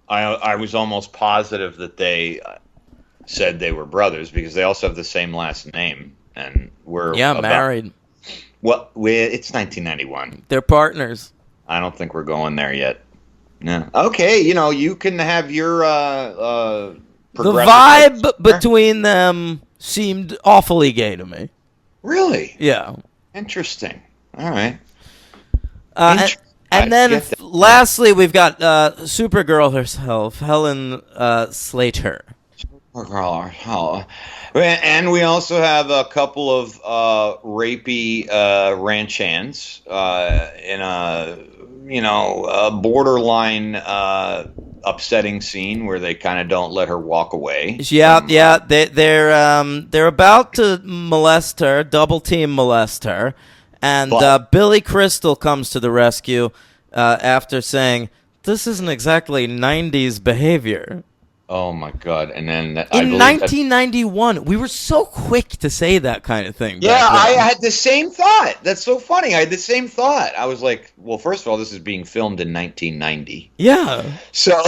B: I was almost positive that they said they were brothers because they also have the same last name and we're
A: married.
B: Well, it's 1991.
A: They're partners.
B: I don't think we're going there yet. No. Okay, you can have your
A: the vibe between them seemed awfully gay to me.
B: Really?
A: Yeah.
B: Interesting. All right.
A: And then lastly, we've got Supergirl herself, Helen Slater.
B: Supergirl. And we also have a couple of rapey ranch hands in a borderline upsetting scene where they kind of don't let her walk away.
A: Yeah. They're about to molest her, double team molest her. And Billy Crystal comes to the rescue after saying, "This isn't exactly 90s behavior."
B: Oh, my God. And then
A: in 1991, we were so quick to say that kind of thing.
B: Yeah, I had the same thought. That's so funny. I had the same thought. I was like, well, first of all, this is being filmed in 1990.
A: Yeah.
B: So...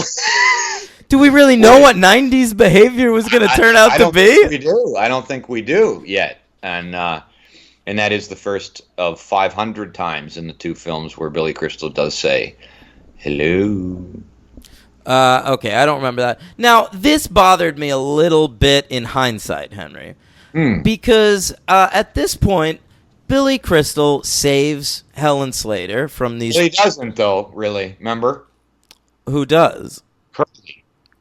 A: Do we really know what 90s behavior was going to turn out to be?
B: We do. I don't think we do yet. And that is the first of 500 times in the two films where Billy Crystal does say, hello.
A: Okay, I don't remember that. Now, this bothered me a little bit in hindsight, Henry, because at this point, Billy Crystal saves Helen Slater from these.
B: Well, he doesn't, though, really. Remember?
A: Who does?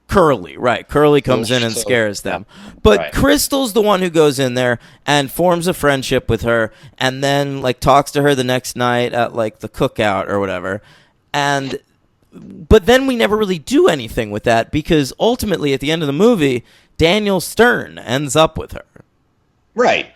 A: Curly, right. Curly comes in and scares them. But
B: right.
A: Crystal's the one who goes in there and forms a friendship with her and then, like, talks to her the next night at, like, the cookout or whatever. But then we never really do anything with that because ultimately, at the end of the movie, Daniel Stern ends up with her.
B: Right.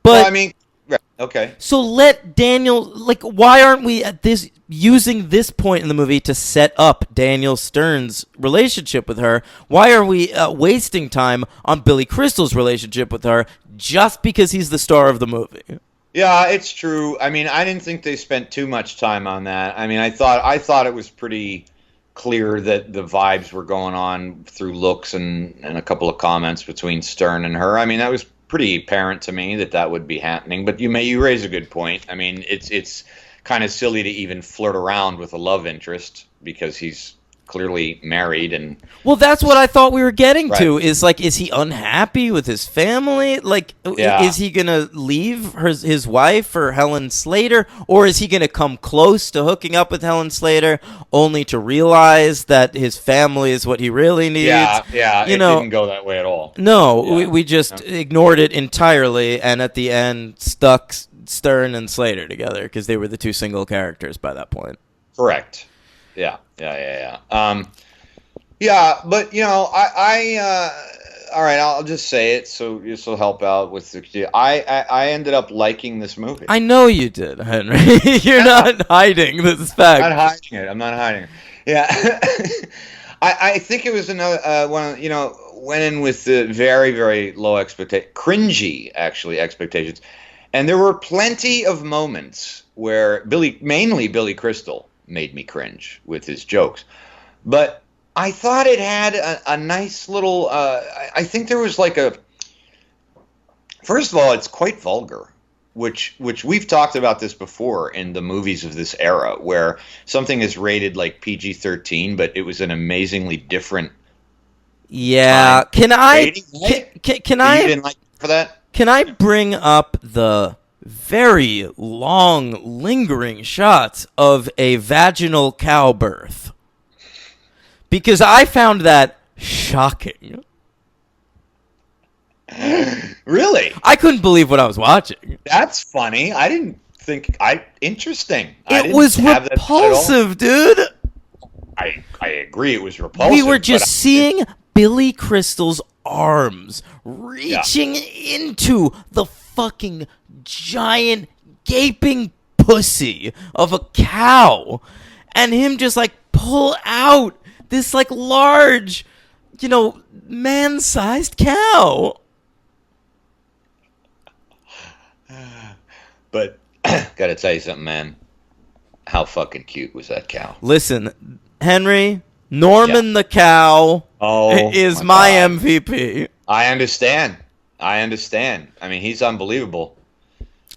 A: But
B: well, I mean, right. Okay.
A: So let Daniel, like, why aren't we at this using this point in the movie to set up Daniel Stern's relationship with her? Why are we wasting time on Billy Crystal's relationship with her just because he's the star of the movie?
B: Yeah, it's true. I mean, I didn't think they spent too much time on that. I mean, I thought it was pretty clear that the vibes were going on through looks and a couple of comments between Stern and her. I mean, that was pretty apparent to me that would be happening. But you raise a good point. I mean, it's kind of silly to even flirt around with a love interest because he's clearly married. And
A: well, that's what I thought we were getting to, is like, is he unhappy with his family? Like, is he gonna leave his wife for Helen Slater, or is he gonna come close to hooking up with Helen Slater only to realize that his family is what he really needs?
B: Yeah, it didn't go that way at all.
A: No, we just ignored it entirely, and at the end stuck Stern and Slater together because they were the two single characters by that point.
B: Correct. Yeah. Yeah, but all right, I'll just say it so this will help out with the. I ended up liking this movie.
A: I know you did, Henry. You're not hiding this fact.
B: I'm not hiding it. Yeah, I think it was another one. Went in with the very, very low cringy expectations, and there were plenty of moments where mainly Billy Crystal made me cringe with his jokes, but I thought it had a nice little. I think there was like a. First of all, it's quite vulgar, which we've talked about this before in the movies of this era, where something is rated like PG-13, but it was an amazingly different.
A: Yeah, can I? Can I?
B: You didn't like for that?
A: Can I bring up the very long, lingering shots of a vaginal cow birth? Because I found that shocking.
B: Really?
A: I couldn't believe what I was watching.
B: That's funny. I didn't think interesting.
A: It was repulsive, dude.
B: I agree. It was repulsive.
A: We were just seeing Billy Crystal's arms reaching into the fucking giant gaping pussy of a cow, and him just like pull out this like large, man-sized cow.
B: But gotta tell you something, man. How fucking cute was that cow?
A: Listen, Henry, Norman the cow is my MVP.
B: I understand. I mean, he's unbelievable.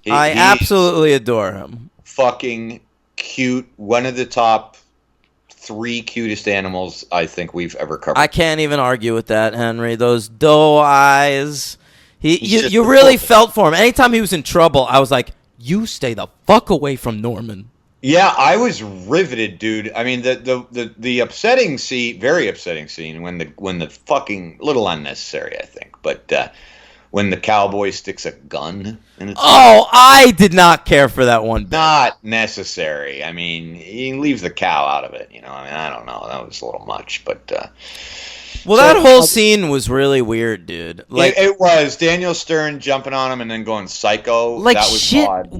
A: I absolutely adore him.
B: Fucking cute. One of the top 3 cutest animals I think we've ever covered.
A: I can't even argue with that, Henry. Those doe eyes. You really felt for him. Anytime he was in trouble, I was like, you stay the fuck away from Norman.
B: Yeah, I was riveted, dude. I mean, the upsetting scene, very upsetting scene when the fucking little unnecessary, I think, but when the cowboy sticks a gun in its mouth.
A: I did not care for that one bit.
B: Not necessary. I mean, he leaves the cow out of it. I mean, I don't know. That was a little much, but.
A: That whole scene was really weird, dude. Like
B: it was Daniel Stern jumping on him and then going psycho.
A: Like
B: that was
A: shit
B: odd.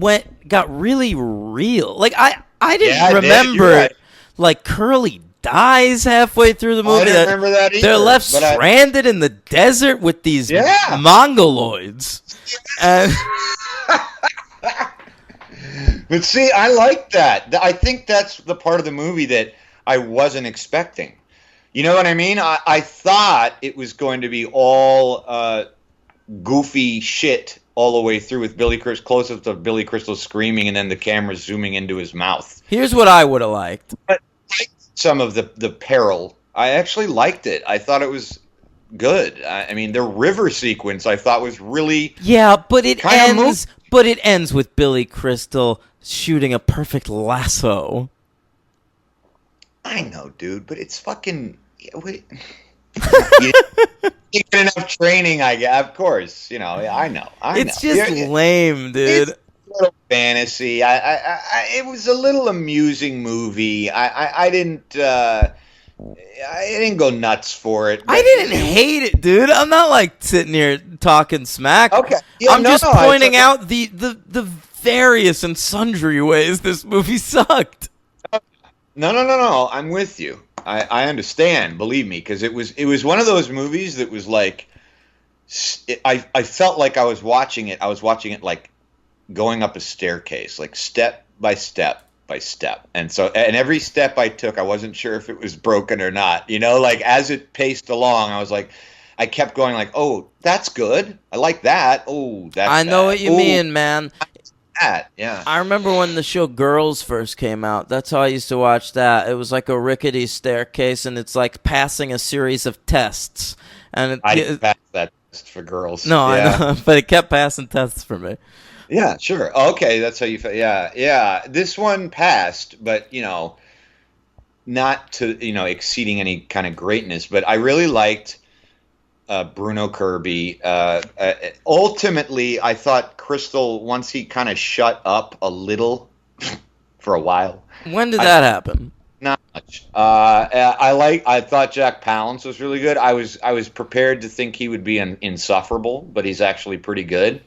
A: got really real. Like I didn't remember like Curly dies halfway through the movie.
B: I didn't remember that either.
A: They're left stranded in the desert with these mongoloids.
B: But see, I like that. I think that's the part of the movie that I wasn't expecting. You know what I mean? I thought it was going to be all goofy shit all the way through with Billy Crystal, close-ups of Billy Crystal screaming and then the camera zooming into his mouth.
A: Here's what I would have liked.
B: But some of the peril I actually liked it. I thought it was good. I mean, the river sequence I thought was really
A: but it
B: kinda
A: ends. But it ends with Billy Crystal shooting a perfect lasso.
B: I know, dude, but it's fucking. You get enough training, I guess. Of course, I know.
A: It's just lame, dude.
B: It's a little fantasy. It was a little amusing movie. I didn't go nuts for it.
A: I didn't hate it, dude. I'm not like sitting here talking smack.
B: Okay,
A: I'm just pointing out the various and sundry ways this movie sucked.
B: No. I'm with you. I understand. Believe me, because it was one of those movies that was like, I felt like I was watching it. I was watching it like going up a staircase, like step by step by step. And every step I took, I wasn't sure if it was broken or not. Like as it paced along, I was like, I kept going like, oh, that's good. I like that. Oh, that's
A: I know
B: bad.
A: what you mean, man.
B: That, yeah.
A: I remember when the show Girls first came out. That's how I used to watch that. It was like a rickety staircase, and it's like passing a series of tests. And
B: I didn't pass that test for Girls.
A: No,
B: yeah.
A: I know, but it kept passing tests for me.
B: Yeah, sure. Okay, that's how you felt. Yeah. This one passed, but not to exceeding any kind of greatness. But I really liked Bruno Kirby. Ultimately, I thought Crystal, once he kind of shut up a little for a while.
A: When did that happen?
B: Not much. I thought Jack Palance was really good. I was prepared to think he would be insufferable, but he's actually pretty good.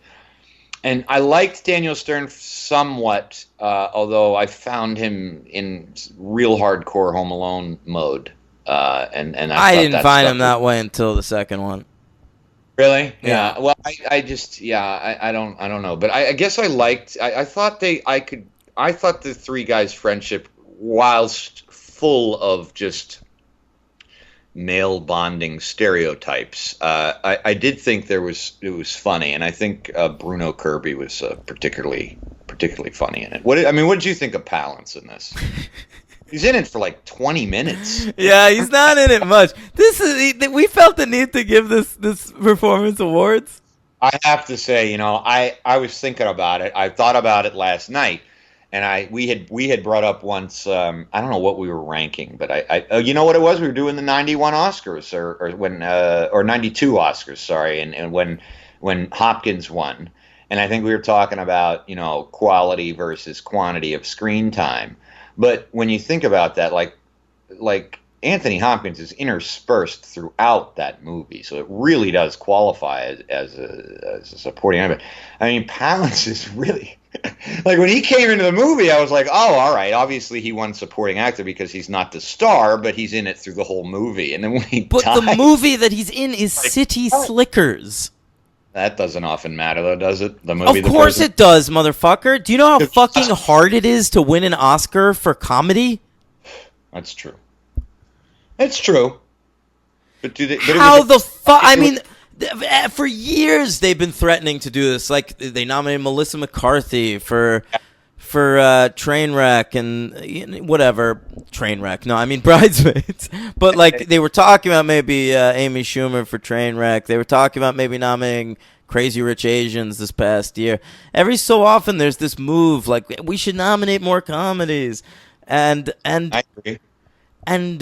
B: And I liked Daniel Stern somewhat, although I found him in real hardcore Home Alone mode. And I
A: didn't find him that way until the second one.
B: Really?
A: Yeah.
B: Well, I don't know, but I guess I liked. I thought I thought the three guys' friendship, whilst full of just male bonding stereotypes, I did think it was funny, and I think Bruno Kirby was particularly funny in it. What did you think of Palance in this? He's in it for like 20 minutes.
A: Yeah, he's not in it much. We felt the need to give this performance awards.
B: I have to say, I was thinking about it. I thought about it last night, and we had brought up once. I don't know what we were ranking, but you know what it was? We were doing the 91 Oscars, or 92 Oscars, sorry, and when Hopkins won, and I think we were talking about quality versus quantity of screen time. But when you think about that, like Anthony Hopkins is interspersed throughout that movie, so it really does qualify as a supporting actor. I mean, Palance is really like when he came into the movie, I was like, oh, all right. Obviously, he won supporting actor because he's not the star, but he's in it through the whole movie. And then when he died,
A: the movie that he's in is City Slickers.
B: That doesn't often matter, though, does it? The movie.
A: Of course it does, motherfucker. Do you know how fucking hard it is to win an Oscar for comedy?
B: That's true. It's true. But
A: how the fuck? I mean, for years they've been threatening to do this. Like they nominated Melissa McCarthy for Trainwreck and whatever. Trainwreck. No, I mean Bridesmaids. But like they were talking about maybe Amy Schumer for Trainwreck. They were talking about maybe nominating Crazy Rich Asians this past year. Every so often there's this move like we should nominate more comedies. And
B: I agree.
A: And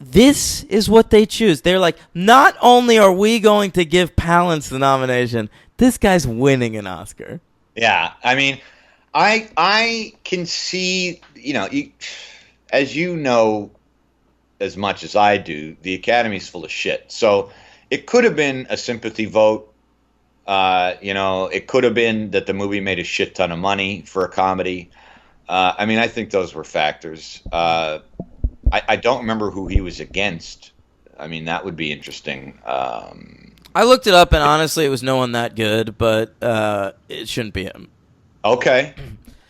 A: this is what they choose. They're like, not only are we going to give Palance the nomination, this guy's winning an Oscar.
B: Yeah, I mean, I can see, as you know as much as I do, the Academy's full of shit. So it could have been a sympathy vote. It could have been that the movie made a shit ton of money for a comedy. I mean, I think those were factors. I don't remember who he was against. I mean, that would be interesting.
A: I looked it up, and honestly, it was no one that good, but it shouldn't be him.
B: Okay.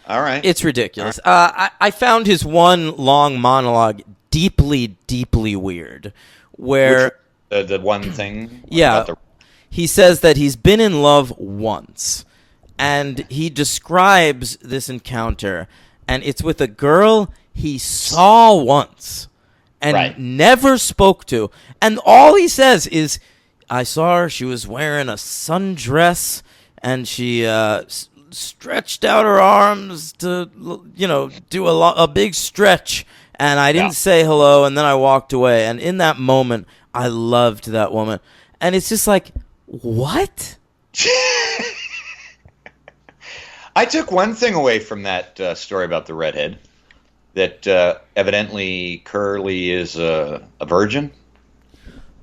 B: All right.
A: It's ridiculous. I found his one long monologue deeply, deeply weird. Where
B: the one thing?
A: Yeah. He says that he's been in love once, and he describes this encounter, and it's with a girl he saw once. and
B: Right.
A: never spoke to. And all he says is, I saw her, she was wearing a sundress, and she stretched out her arms to, do a big stretch. And I didn't say hello, and then I walked away. And in that moment, I loved that woman. And it's just like, what?
B: I took one thing away from that story about the redhead, that evidently Curly is a virgin.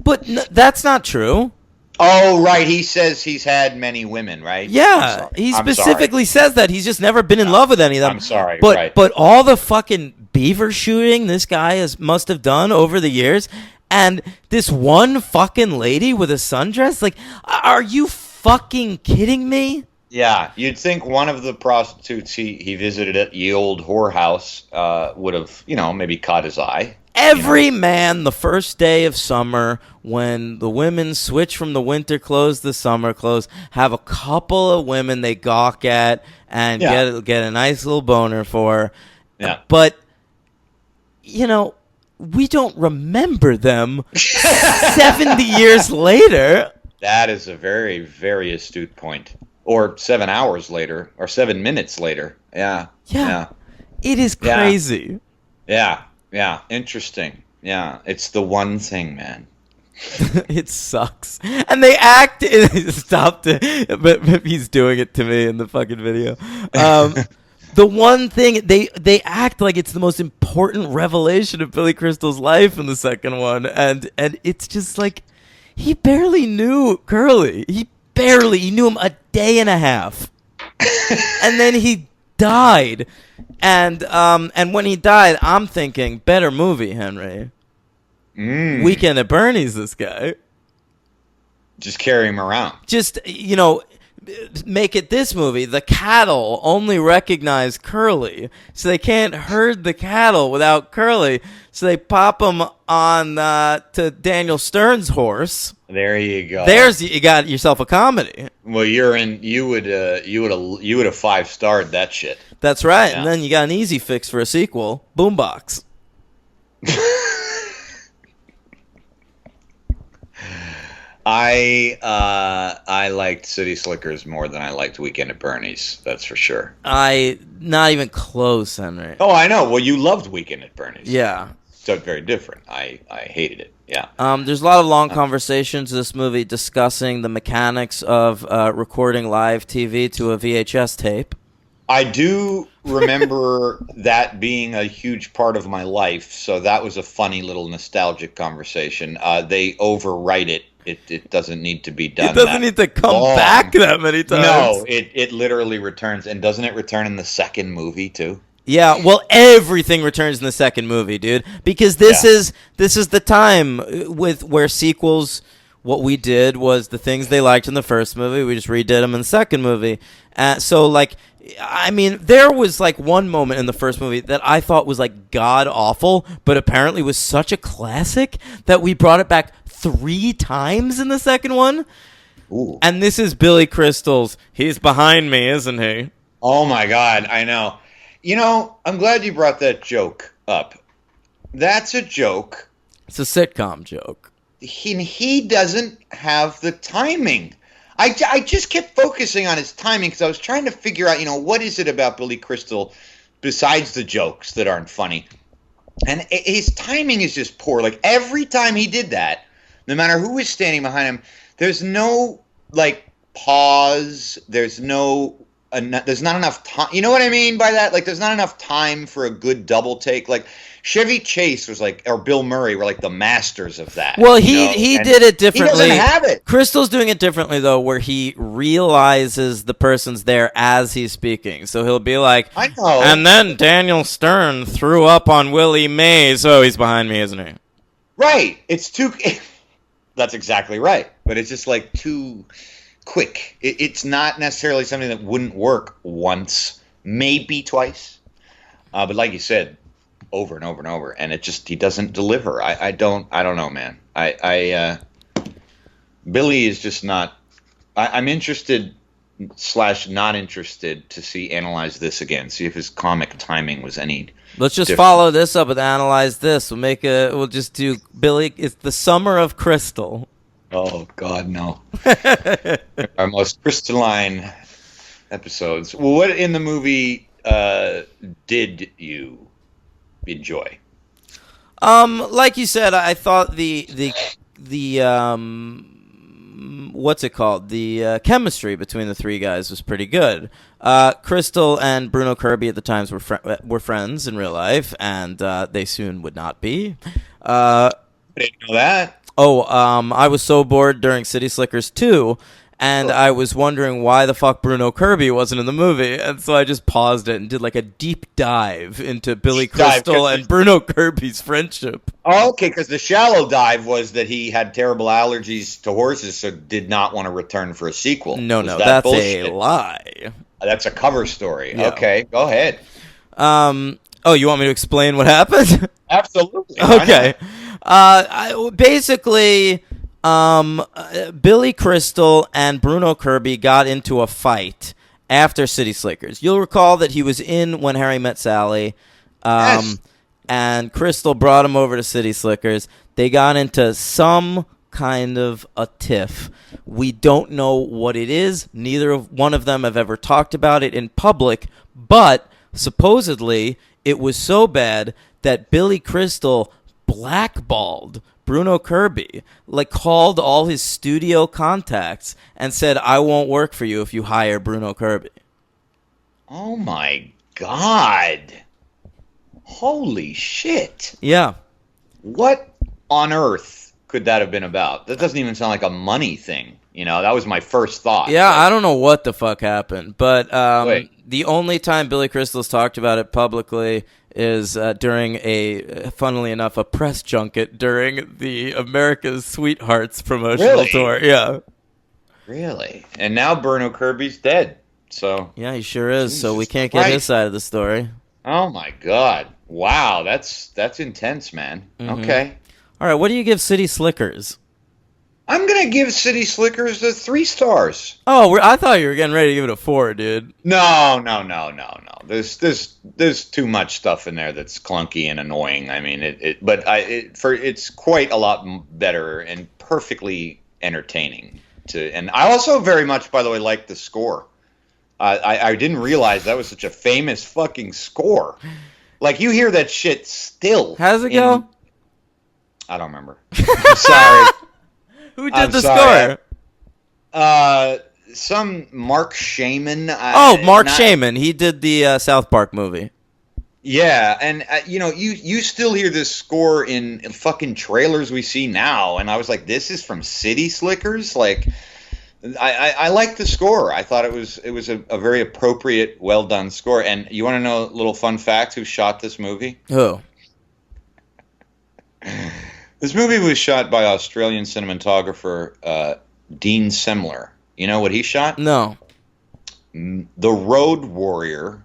A: But that's not true.
B: Oh, right. He says he's had many women, right?
A: Yeah, he specifically says that. He's just never been in love with any of them.
B: I'm sorry,
A: but
B: right.
A: But all the fucking beaver shooting this guy must have done over the years, and this one fucking lady with a sundress, like, are you fucking kidding me?
B: Yeah, you'd think one of the prostitutes he visited at Ye Old Whorehouse would have, maybe caught his eye.
A: Every man, the first day of summer, when the women switch from the winter clothes to summer clothes, have a couple of women they gawk at and get a nice little boner for.
B: Yeah.
A: But, we don't remember them 70 years later.
B: That is a very, very astute point. Or 7 hours later, or 7 minutes later. Yeah.
A: It is crazy.
B: Yeah. Interesting. Yeah. It's the one thing, man.
A: It sucks. And they act stopped it, but he's doing it to me in the fucking video. The one thing they act like it's the most important revelation of Billy Crystal's life in the second one, and it's just like he barely knew Curly. He knew him a day and a half, and then he died. And when he died, I'm thinking better movie, Henry. Weekend at Bernie's. This guy.
B: Just carry him around.
A: Just make it this movie. The cattle only recognize Curly, so they can't herd the cattle without Curly. So they pop him on to Daniel Stern's horse.
B: There you go.
A: You got yourself a comedy.
B: Well, you would have 5-starred that shit.
A: That's right. Yeah. And then you got an easy fix for a sequel, Boombox.
B: I liked City Slickers more than I liked Weekend at Bernie's. That's for sure.
A: Not even close, Henry.
B: Oh, I know. Well, you loved Weekend at Bernie's.
A: Yeah.
B: So very different. I hated it. Yeah.
A: There's a lot of long conversations in this movie discussing the mechanics of recording live TV to a VHS tape.
B: I do remember that being a huge part of my life, so that was a funny little nostalgic conversation. They overwrite it. It doesn't need to be done.
A: It doesn't need to come back that many times.
B: No, it literally returns. And doesn't it return in the second movie, too?
A: Yeah, well, everything returns in the second movie, dude. Because this is the time where sequels. What we did was the things they liked in the first movie, we just redid them in the second movie. So, like, I mean, there was, like, one moment in the first movie that I thought was, like, god-awful, but apparently was such a classic that we brought it back 3 times in the second one.
B: Ooh.
A: And this is Billy Crystal's He's Behind Me, isn't he?
B: Oh, my God, I know. I'm glad you brought that joke up. That's a joke.
A: It's a sitcom joke.
B: He doesn't have the timing. I just kept focusing on his timing because I was trying to figure out, what is it about Billy Crystal besides the jokes that aren't funny? And his timing is just poor. Like, every time he did that, no matter who was standing behind him, there's no, like, pause. There's not enough time. You know what I mean by that? Like, there's not enough time for a good double take. Like, Chevy Chase or Bill Murray were like the masters of that.
A: Well, he did it differently.
B: He doesn't have it.
A: Crystal's doing it differently, though, where he realizes the person's there as he's speaking. So he'll be like,
B: I know.
A: And then Daniel Stern threw up on Willie Mays. Oh, he's behind me, isn't he?
B: Right. It's too... That's exactly right. But it's just like too quick. It's not necessarily something that wouldn't work once, maybe twice. But like you said, over and over and over, and he doesn't deliver. I don't know, man. Billy is just not. I'm interested / not interested to see Analyze This again. See if his comic timing was any.
A: Let's just
B: different.
A: follow this up with Analyze This. We'll just do Billy. It's the Summer of Crystal.
B: Oh God, no! Our most crystalline episodes. Well, what in the movie did you enjoy?
A: Like you said, I thought the what's it called? The chemistry between the three guys was pretty good. Crystal and Bruno Kirby at the times were friends in real life, and they soon would not be.
B: I didn't know that.
A: I was so bored during City Slickers 2, and I was wondering why the fuck Bruno Kirby wasn't in the movie, and so I just paused it and did like a deep dive into Billy Crystal and Bruno Kirby's friendship.
B: Oh, okay, because the shallow dive was that he had terrible allergies to horses, so did not want to return for a sequel.
A: No,
B: Was
A: that's
B: bullshit?
A: a lie.
B: That's a cover story.
A: Yeah.
B: Okay, go ahead.
A: You want me to explain what happened?
B: Absolutely.
A: Okay. Basically, Billy Crystal and Bruno Kirby got into a fight after City Slickers. You'll recall that he was in When Harry Met Sally,
B: Yes.
A: and Crystal brought him over to City Slickers. They got into some kind of a tiff. We don't know what it is. Neither one of them have ever talked about it in public, but supposedly it was so bad that Billy Crystal blackballed Bruno Kirby, like called all his studio contacts and said, "I won't work for you if you hire Bruno Kirby."
B: Oh my God. Holy shit.
A: Yeah.
B: What on earth could that have been about? That doesn't even sound like a money thing. That was my first thought.
A: Yeah, I don't know what the fuck happened, but
B: Wait.
A: the only time Billy Crystal's talked about it publicly is during funnily enough, a press junket during the America's Sweethearts promotional
B: Really?
A: tour. Yeah.
B: Really? And now Bruno Kirby's dead. So,
A: Yeah, he sure is, so we
B: Jesus
A: can't get his
B: Christ.
A: side of the story.
B: oh my God. Wow, that's intense, man.
A: Mhm.
B: Okay.
A: All right, what do you give City Slickers?
B: I'm going to give City Slickers 3 stars.
A: Oh, I thought you were getting ready to give it a 4, dude.
B: No. There's too much stuff in there that's clunky and annoying. I mean, it's quite a lot better and perfectly entertaining. And I also very much, by the way, like the score. I didn't realize that was such a famous fucking score. Like, you hear that shit still.
A: How does it go?
B: I don't remember. I'm sorry.
A: Who did
B: I'm
A: the
B: sorry.
A: score?
B: Some Mark Shaman.
A: Mark Shaman. He did the South Park movie.
B: Yeah, and you still hear this score in fucking trailers we see now, and I was like, this is from City Slickers. Like, I like the score. I thought it was a very appropriate, well done score. And you want to know a little fun fact? Who shot this movie?
A: Who?
B: This movie was shot by Australian cinematographer Dean Semler. You know what he shot?
A: No.
B: The Road Warrior,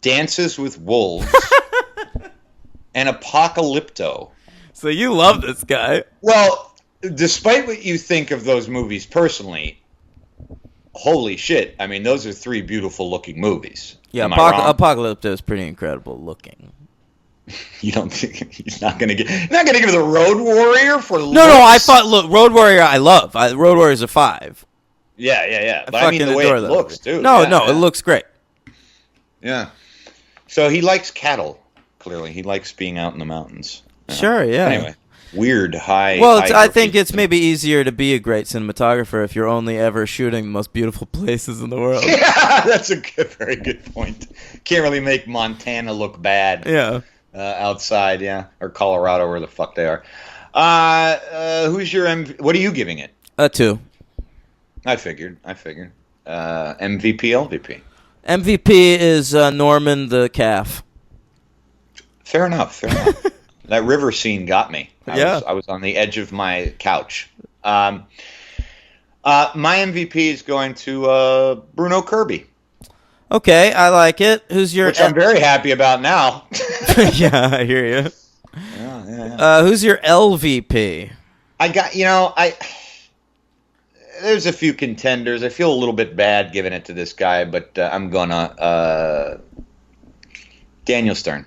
B: Dances with Wolves, and Apocalypto.
A: So you love this guy.
B: Well, despite what you think of those movies personally, holy shit. I mean, those are 3 beautiful looking movies.
A: Yeah,
B: Am I wrong?
A: Apocalypto is pretty incredible looking.
B: You don't think he's not going to give the Road Warrior for looks?
A: No, I thought, look, Road Warrior I love. Road Warrior's a 5.
B: Yeah.
A: I
B: But I mean, the way
A: adore
B: it
A: that
B: looks,
A: movie.
B: too.
A: No,
B: Yeah.
A: it looks great.
B: Yeah. So he likes cattle, clearly. He likes being out in the mountains.
A: Sure, yeah.
B: Anyway, weird high.
A: Well,
B: high
A: I think
B: graffiti.
A: it's maybe easier to be a great cinematographer if you're only ever shooting the most beautiful places in the world.
B: Yeah, that's a very good point. Can't really make Montana look bad.
A: Yeah.
B: Outside, yeah, or Colorado, where the fuck they are. Who's your what are you giving it?
A: 2.
B: I figured. MVP, LVP.
A: MVP is Norman the calf.
B: Fair enough. That river scene got me. I was on the edge of my couch. My MVP is going to Bruno Kirby.
A: Okay, I like it. Who's your...
B: Which I'm very happy about now.
A: Yeah, I hear you.
B: Yeah.
A: Who's your LVP?
B: I got, there's a few contenders. I feel a little bit bad giving it to this guy, but I'm gonna Daniel Stern.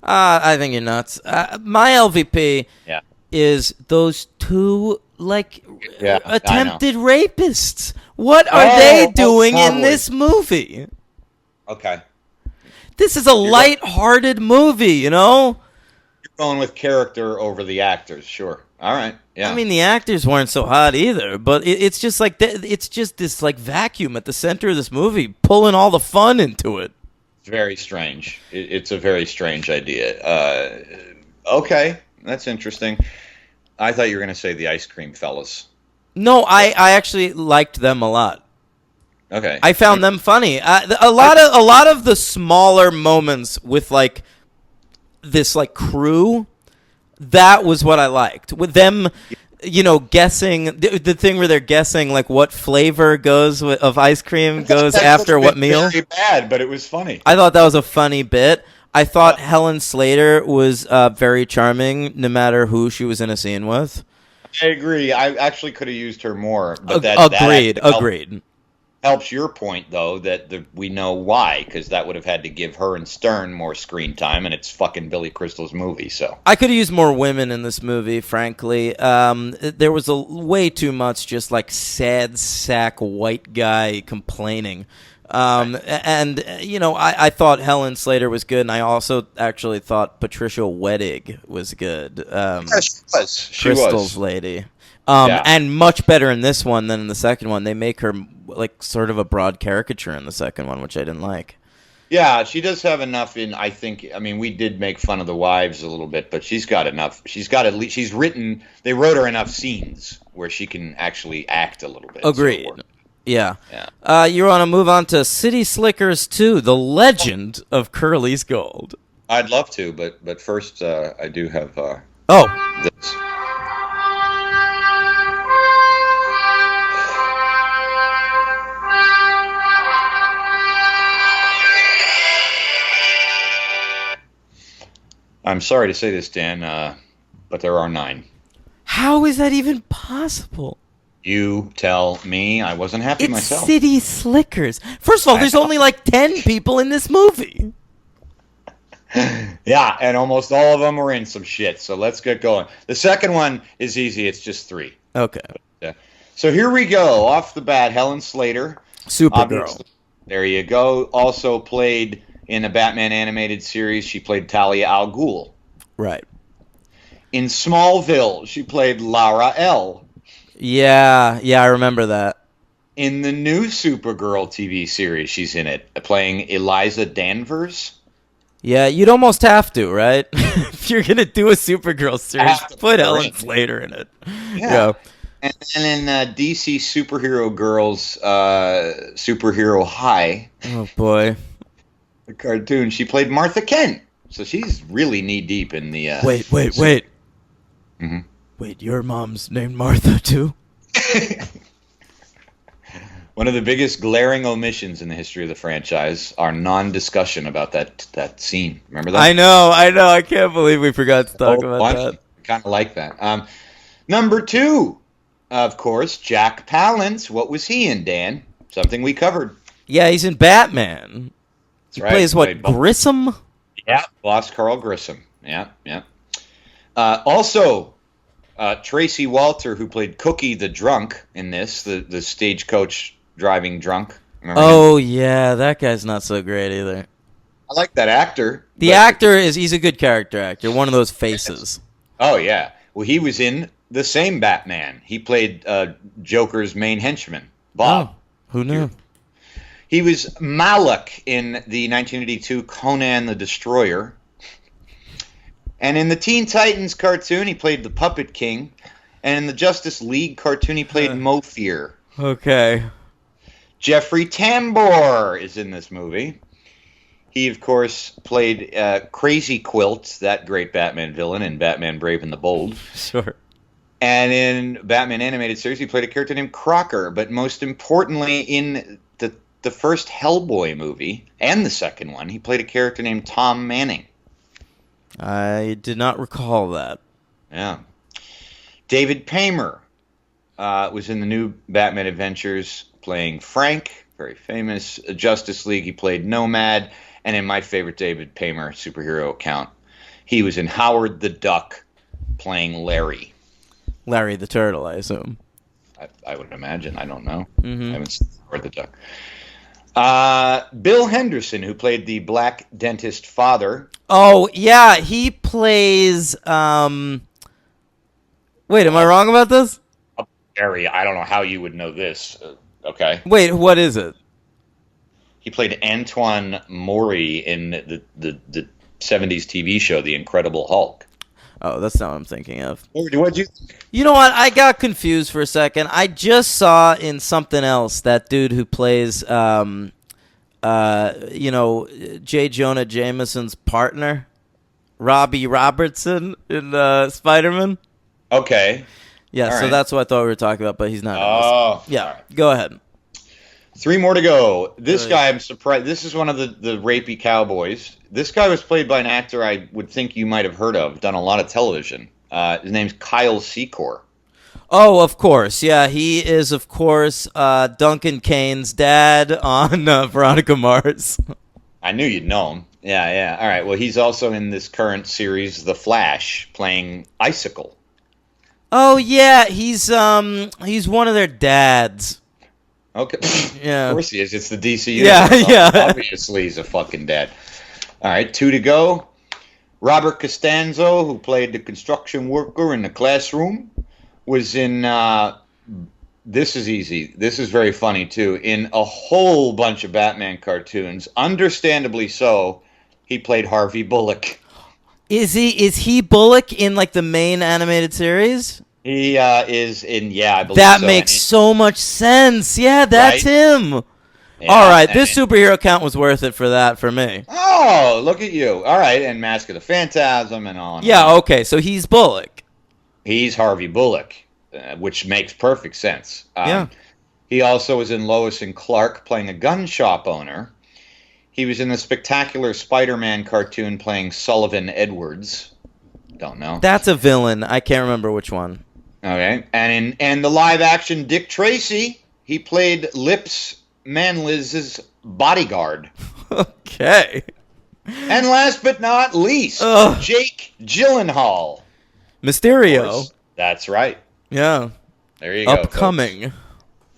A: I think you're nuts. My LVP
B: Yeah.
A: is those two
B: Yeah,
A: attempted rapists. What are they doing in this movie?
B: Okay.
A: This is a light-hearted movie, you know?
B: You're going with character over the actors, sure. All right. Yeah.
A: I mean, the actors weren't so hot either, but it's just like it's just this like vacuum at the center of this movie, pulling all the fun into it.
B: It's very strange. It's a very strange idea. Okay, that's interesting. I thought you were going to say the Ice Cream Fellas.
A: No, I actually liked them a lot.
B: Okay.
A: I found them funny. A lot of the smaller moments with like this like crew, that was what I liked. With them, you know, guessing the thing where they're guessing like what flavor of ice cream goes after what meal.
B: Very bad, but it was funny.
A: I thought that was a funny bit. I thought Helen Slater was very charming, no matter who she was in a scene with.
B: I agree. I actually could have used her more, but
A: Agreed.
B: Helps your point though that we know why, because that would have had to give her and Stern more screen time, and it's fucking Billy Crystal's movie. So
A: I could have used more women in this movie. Frankly, there was way too much just like sad sack white guy complaining. And you know, I thought Helen Slater was good, and I also actually thought Patricia Wettig was good.
B: she
A: Crystal's
B: was.
A: lady.
B: Yeah.
A: And much better in this one than in the second one. They make her like sort of a broad caricature in the second one, which I didn't like.
B: Yeah, she does have enough in. I think. I mean, we did make fun of the wives a little bit, but she's got enough. She's got at least. They wrote her enough scenes where she can actually act a little bit.
A: Agreed.
B: So
A: Yeah.
B: yeah.
A: You want to move on to City Slickers 2, The Legend of Curly's Gold.
B: I'd love to, but first, I do have this. I'm sorry to say this, Dan, but there are 9.
A: How is that even possible?
B: You tell me. I wasn't happy
A: It's
B: myself.
A: City Slickers. First of all, there's only like 10 people in this movie.
B: Yeah, and almost all of them were in some shit, so let's get going. The second one is easy. It's just 3.
A: Okay.
B: Yeah. So here we go. Off the bat, Helen Slater.
A: Supergirl.
B: Obviously. There you go. Also played in a Batman animated series. She played Talia al Ghul.
A: Right.
B: In Smallville, she played Lara L.
A: Yeah, I remember that.
B: In the new Supergirl TV series, she's in it, playing Eliza Danvers.
A: Yeah, you'd almost have to, right? If you're going to do a Supergirl series, put Helen Slater in it.
B: Yeah. And in DC Superhero Girls, Superhero High.
A: Oh, boy.
B: The cartoon, she played Martha Kent. So she's really knee-deep in the...
A: Wait.
B: Mm-hmm.
A: Wait, your mom's named Martha, too?
B: One of the biggest glaring omissions in the history of the franchise, our non-discussion about that scene. Remember that?
A: I know. I can't believe we forgot to talk about that.
B: Kind of like that. Number 2, of course, Jack Palance. What was he in, Dan? Something we covered.
A: Yeah, he's in Batman. He plays what, Grissom?
B: Yeah, Boss Carl Grissom. Yeah. Also, Tracy Walter, who played Cookie the drunk in this, the stagecoach driving drunk. Remember him?
A: Yeah, that guy's not so great either.
B: I like that actor.
A: The actor he's a good character actor, one of those faces.
B: Oh, yeah. Well, he was in the same Batman. He played Joker's main henchman, Bob.
A: Oh, who knew?
B: He was Malak in the 1982 Conan the Destroyer. And in the Teen Titans cartoon, he played the Puppet King. And in the Justice League cartoon, he played Mofir.
A: Okay.
B: Jeffrey Tambor is in this movie. He, of course, played Crazy Quilt, that great Batman villain in Batman Brave and the Bold.
A: Sure.
B: And in Batman Animated Series, he played a character named Crocker. But most importantly, in the first Hellboy movie, and the second one, he played a character named Tom Manning.
A: I did not recall that.
B: Yeah. David Paymer was in the new Batman Adventures playing Frank, very famous. Justice League, he played Nomad. And in my favorite David Paymer superhero account, he was in Howard the Duck playing Larry.
A: Larry the Turtle, I assume.
B: I would imagine. I don't know.
A: Mm-hmm.
B: I haven't seen Howard the Duck. Bill Henderson, who played the black dentist father.
A: Oh, yeah, he plays... Wait, am I wrong about this?
B: Larry, I don't know how you would know this. Okay.
A: Wait, what is it?
B: He played Antoine Maury in the 70s TV show, The Incredible Hulk.
A: Oh, that's not what I'm thinking of.
B: What'd you think?
A: You know what? I got confused for a second. I just saw in something else that dude who plays, J. Jonah Jameson's partner, Robbie Robertson in Spider-Man.
B: Okay.
A: Yeah,
B: All
A: so
B: right.
A: that's what I thought we were talking about, but he's not.
B: Oh.
A: Yeah,
B: All right.
A: go ahead.
B: 3 more to go. This
A: Really?
B: guy, I'm surprised. This is one of the rapey cowboys. This guy was played by an actor I would think you might have heard of, done a lot of television. His name's Kyle Secor.
A: Oh, of course. Yeah, he is, of course, Duncan Kane's dad on Veronica Mars.
B: I knew you'd know him. Yeah. All right. Well, he's also in this current series, The Flash, playing Icicle.
A: Oh, yeah, he's one of their dads.
B: Okay.
A: Yeah.
B: Of course he is. It's the DC
A: Yeah,
B: universe.
A: yeah.
B: Obviously, he's a fucking dad. All right, 2 to go. Robert Costanzo, who played the construction worker in the classroom, was in. This is easy. This is very funny too. In a whole bunch of Batman cartoons, understandably so, he played Harvey Bullock.
A: Is he Bullock in like the main animated series?
B: He is in. Yeah, I believe
A: That
B: so.
A: makes so much sense. Yeah, that's
B: Right?
A: him.
B: Yeah,
A: All right,
B: and-
A: this superhero count was worth it for that for me.
B: Oh, look at you! All right, and Mask of the Phantasm and all.
A: Yeah, okay, so he's Bullock.
B: He's Harvey Bullock, which makes perfect sense.
A: Yeah.
B: He also was in Lois and Clark playing a gun shop owner. He was in the Spectacular Spider-Man cartoon playing Sullivan Edwards. Don't know.
A: That's a villain. I can't remember which one.
B: Okay. And in the live-action Dick Tracy, he played Lips Manliz's bodyguard.
A: Okay.
B: And last but not least,
A: Ugh.
B: Jake Gyllenhaal.
A: Mysterio.
B: That's right.
A: Yeah.
B: There you go.
A: Upcoming.
B: folks.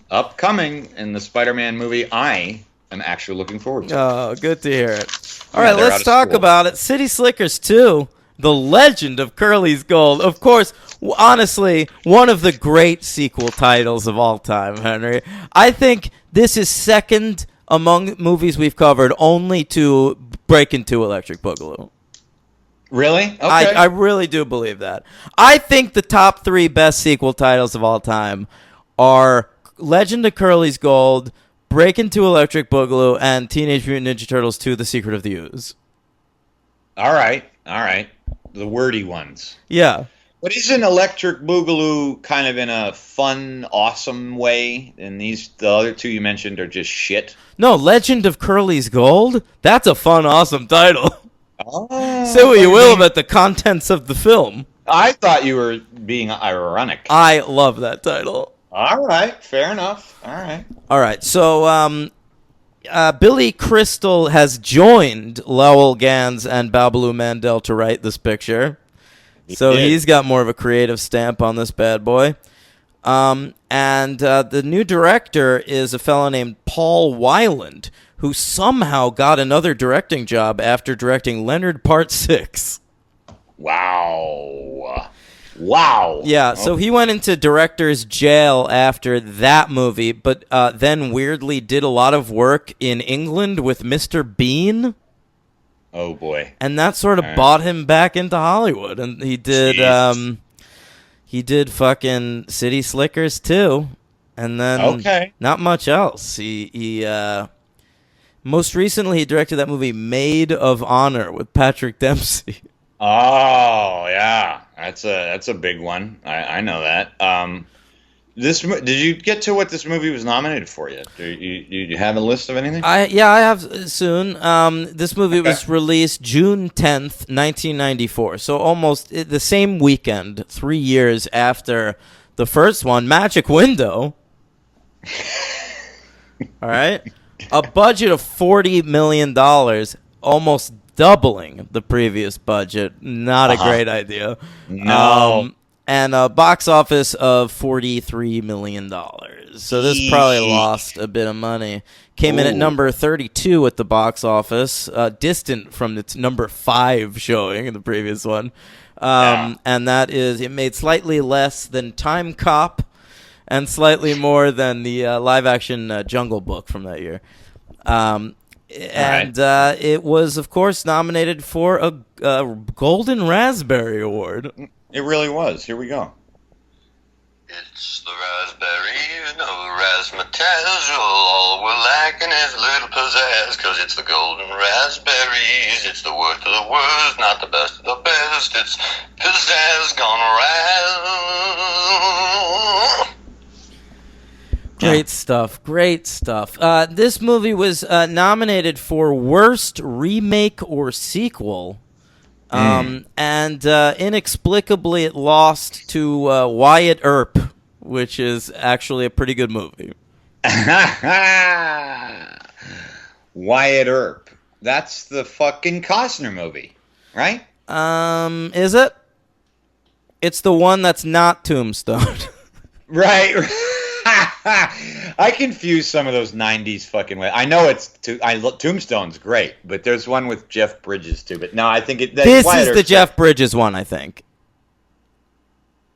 B: Upcoming in the Spider-Man movie I am actually looking forward to.
A: Oh, good to hear it. All
B: Yeah,
A: right,
B: they're out
A: let's
B: of
A: talk
B: school.
A: about it. City Slickers 2, The Legend of Curly's Gold. Of course, honestly, one of the great sequel titles of all time, Henry. I think this is second among movies we've covered only to Breakin' 2 Electric Boogaloo.
B: Really? Okay.
A: I really do believe that. I think the top 3 best sequel titles of all time are Legend of Curly's Gold, Breakin' 2 Electric Boogaloo, and Teenage Mutant Ninja Turtles 2, The Secret of the Ooze.
B: All right. The wordy ones.
A: Yeah.
B: But isn't Electric Boogaloo kind of in a fun, awesome way? And the other 2 you mentioned are just shit.
A: No, Legend of Curly's Gold? That's a fun, awesome title.
B: Oh,
A: Say what you will about the contents of the film.
B: I thought you were being ironic.
A: I love that title.
B: All right, fair enough.
A: All right, so Billy Crystal has joined Lowell Gans and Babaloo Mandel to write this picture. So
B: did.
A: he's got more of a creative stamp on this bad boy. And the new director is a fellow named Paul Weiland, who somehow got another directing job after directing Leonard Part 6.
B: Wow.
A: Yeah, so he went into director's jail after that movie, but then weirdly did a lot of work in England with Mr. Bean,
B: Oh boy.
A: and that sort of
B: All right.
A: bought him back into Hollywood. And he did
B: Jesus.
A: he did fucking City Slickers too, and then
B: Okay.
A: not much else. He most recently he directed that movie Maid of Honor with Patrick Dempsey.
B: Oh yeah, that's a big one. I know that. Did you get to what this movie was nominated for yet? Do you have a list of anything?
A: I have soon. This movie was released June 10th, 1994. So almost the same weekend, 3 years after the first one, Magic Window. All right. A budget of $40 million, almost doubling the previous budget. Not a great idea.
B: No.
A: And a box office of $43 million. So this probably lost a bit of money. Came in at number 32 at the box office, distant from its number 5 showing in the previous one. And that is, it made slightly less than Time Cop and slightly more than the live-action Jungle Book from that year. It was, of course, nominated for a Golden Raspberry Award.
B: It really was. Here we go.
C: It's the raspberries, no razzmatazz. All we're lacking is a little pizzazz, 'cause it's the golden raspberries. It's the worst of the worst, not the best of the best. It's pizzazz gone raz.
A: Great stuff. Great stuff. This movie was nominated for Worst Remake or Sequel. And inexplicably it lost to Wyatt Earp, which is actually a pretty good movie.
B: Wyatt Earp. That's the fucking Costner movie, right?
A: Is it? It's the one that's not Tombstone.
B: Right. I confuse some of those 90s fucking ways. I know Tombstone's great, but there's one with Jeff Bridges too. But no, I think
A: this is the Jeff Bridges one, I think.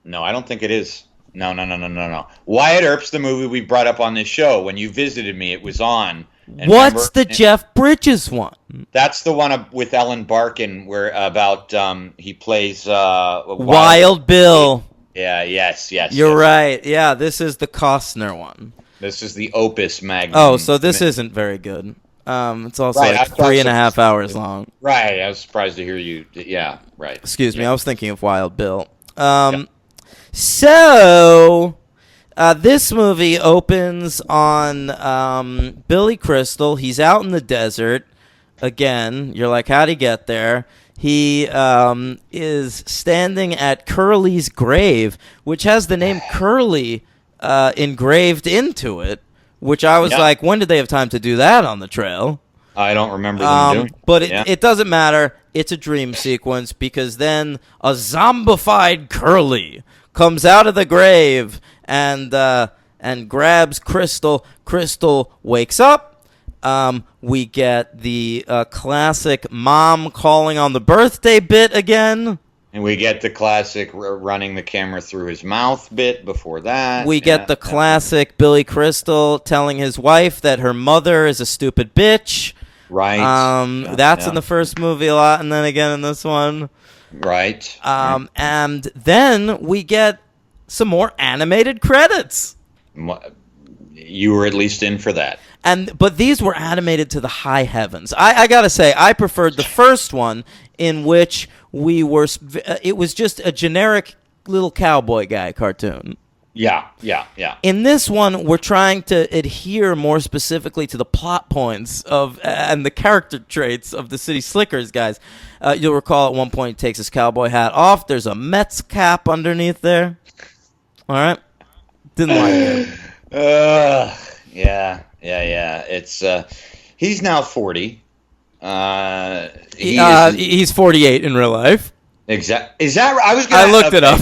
B: No, I don't think it is. No. Wyatt Earp's the movie we brought up on this show. When you visited me, it was on.
A: What's the Jeff Bridges one?
B: That's the one with Ellen Barkin where about he plays
A: Wild Bill.
B: Yeah, yes.
A: You're right. Yeah, this is the Costner one.
B: This is the Opus Magnum.
A: Oh, so this isn't very good. It's also
B: right,
A: like 3.5 hours long.
B: Right, I was surprised to hear you. Yeah, right.
A: Excuse me, I was thinking of Wild Bill. So, this movie opens on Billy Crystal. He's out in the desert. Again, you're like, how'd he get there? He is standing at Curly's grave, which has the name Curly engraved into it, which I was like, when did they have time to do that on the trail?
B: I don't remember them doing
A: But it doesn't matter. It's a dream sequence because then a zombified Curly comes out of the grave and grabs Crystal. Crystal wakes up. We get the classic mom calling on the birthday bit again.
B: And we get the classic running the camera through his mouth bit before that.
A: We get the classic Billy Crystal telling his wife that her mother is a stupid bitch.
B: Right.
A: That's in the first movie a lot, and then again in this one.
B: Right.
A: And then we get some more animated credits.
B: You were at least in for that.
A: But these were animated to the high heavens. I gotta say, I preferred the first one, in which it was just a generic little cowboy guy cartoon.
B: Yeah.
A: In this one, we're trying to adhere more specifically to the plot points and the character traits of the City Slickers guys. You'll recall at one point he takes his cowboy hat off. There's a Mets cap underneath there. All right, didn't like it.
B: Yeah. It's he's now 40.
A: He's 48 in real life.
B: Exactly. Is that right?
A: I looked it up.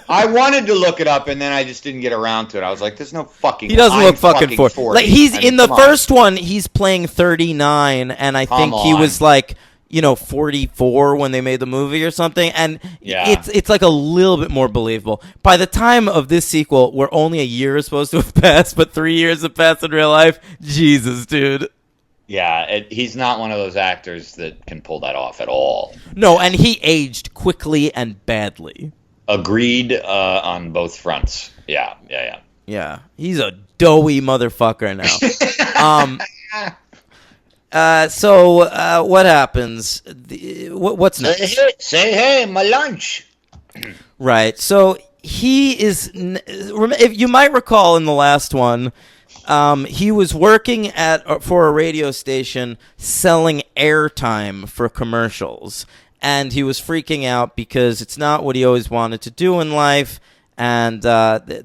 B: I wanted to look it up, and then I just didn't get around to it. I was like, "There's no fucking."
A: He doesn't look fucking 40. Like in the first one, he's playing 39, and I think he was like 44 when they made the movie or something, and it's like a little bit more believable. By the time of this sequel, where only a year is supposed to have passed, but 3 years have passed in real life, Jesus, dude.
B: Yeah, he's not one of those actors that can pull that off at all.
A: No, and he aged quickly and badly.
B: Agreed on both fronts. Yeah.
A: Yeah, he's a doughy motherfucker now. So what happens? What's next?
B: Say hey, my lunch.
A: Right. So he is. If you might recall in the last one, he was working for a radio station selling airtime for commercials, and he was freaking out because it's not what he always wanted to do in life. and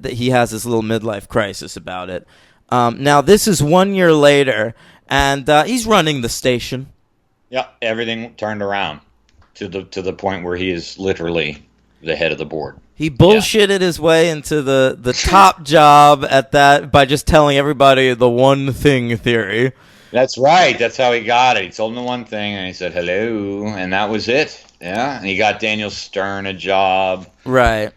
A: he has this little midlife crisis about it. Now, this is 1 year later, and he's running the station.
B: Yeah, everything turned around to the point where he is literally the head of the board.
A: He bullshitted his way into the top job at that by just telling everybody the one thing theory.
B: That's right. That's how he got it. He told him the one thing, and he said hello, and that was it. Yeah, and he got Daniel Stern a job.
A: Right.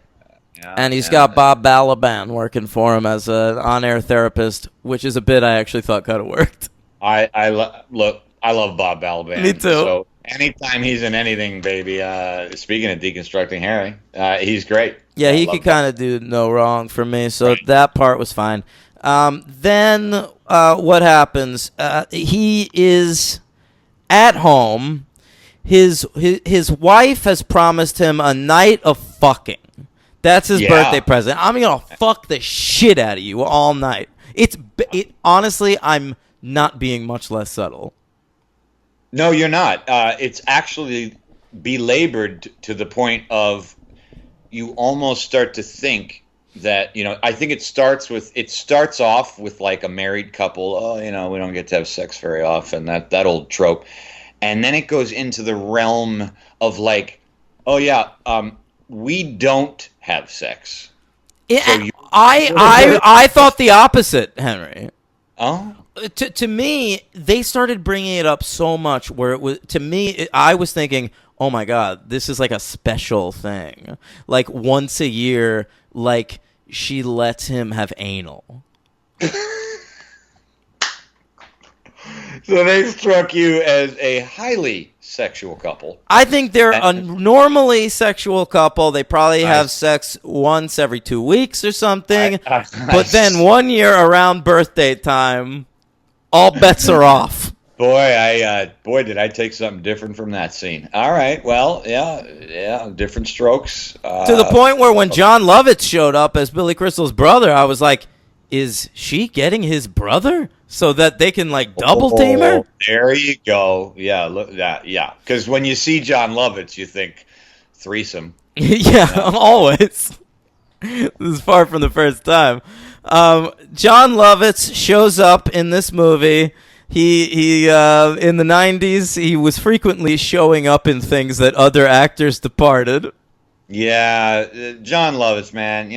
B: Yeah,
A: and he's got Bob Balaban working for him as an on-air therapist, which is a bit I actually thought could have worked.
B: I love Bob Balaban.
A: Me too.
B: So anytime he's in anything, baby. Speaking of deconstructing Harry, he's great.
A: Yeah, he could kind of do no wrong for me, so that part was fine. Then what happens? He is at home. His wife has promised him a night of fucking. That's his birthday present. I'm gonna fuck the shit out of you all night. Honestly, I'm not being much less subtle.
B: No, you're not. It's actually belabored to the point of you almost start to think that, I think it starts off with like a married couple. Oh, we don't get to have sex very often. That old trope. And then it goes into the realm of like, oh yeah, we don't have sex.
A: I thought the opposite, Henry.
B: Oh.
A: To me, they started bringing it up so much where it was, to me, I was thinking, oh my God, this is like a special thing. Like once a year, like she lets him have anal.
B: So they struck you as a highly sexual couple.
A: I think they're a normally sexual couple. They probably have sex once every 2 weeks or something. But then 1 year around birthday time, all bets are off.
B: Boy, did I take something different from that scene. All right, well, yeah, different strokes.
A: To the point where when John Lovitz showed up as Billy Crystal's brother, I was like, is she getting his brother so that they can like double team her?
B: There you go. Yeah, look that. Yeah, because when you see John Lovitz, you think threesome.
A: Yeah, always. This is far from the first time. John Lovitz shows up in this movie. He in the 90s, he was frequently showing up in things that other actors departed.
B: Yeah, John Lovitz, man.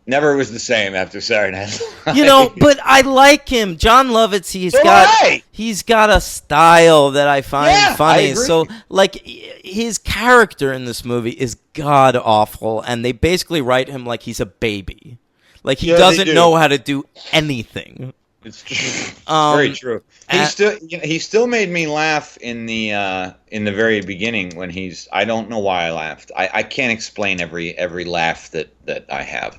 B: Never was the same after Saturday Night Live.
A: But I like him. John Lovitz, he's got a style that I find funny. So, like, his character in this movie is god-awful, and they basically write him like he's a baby. Like, he doesn't know how to do anything.
B: It's true. It's very true. He still made me laugh in the very beginning when I don't know why I laughed. I can't explain every laugh that I have.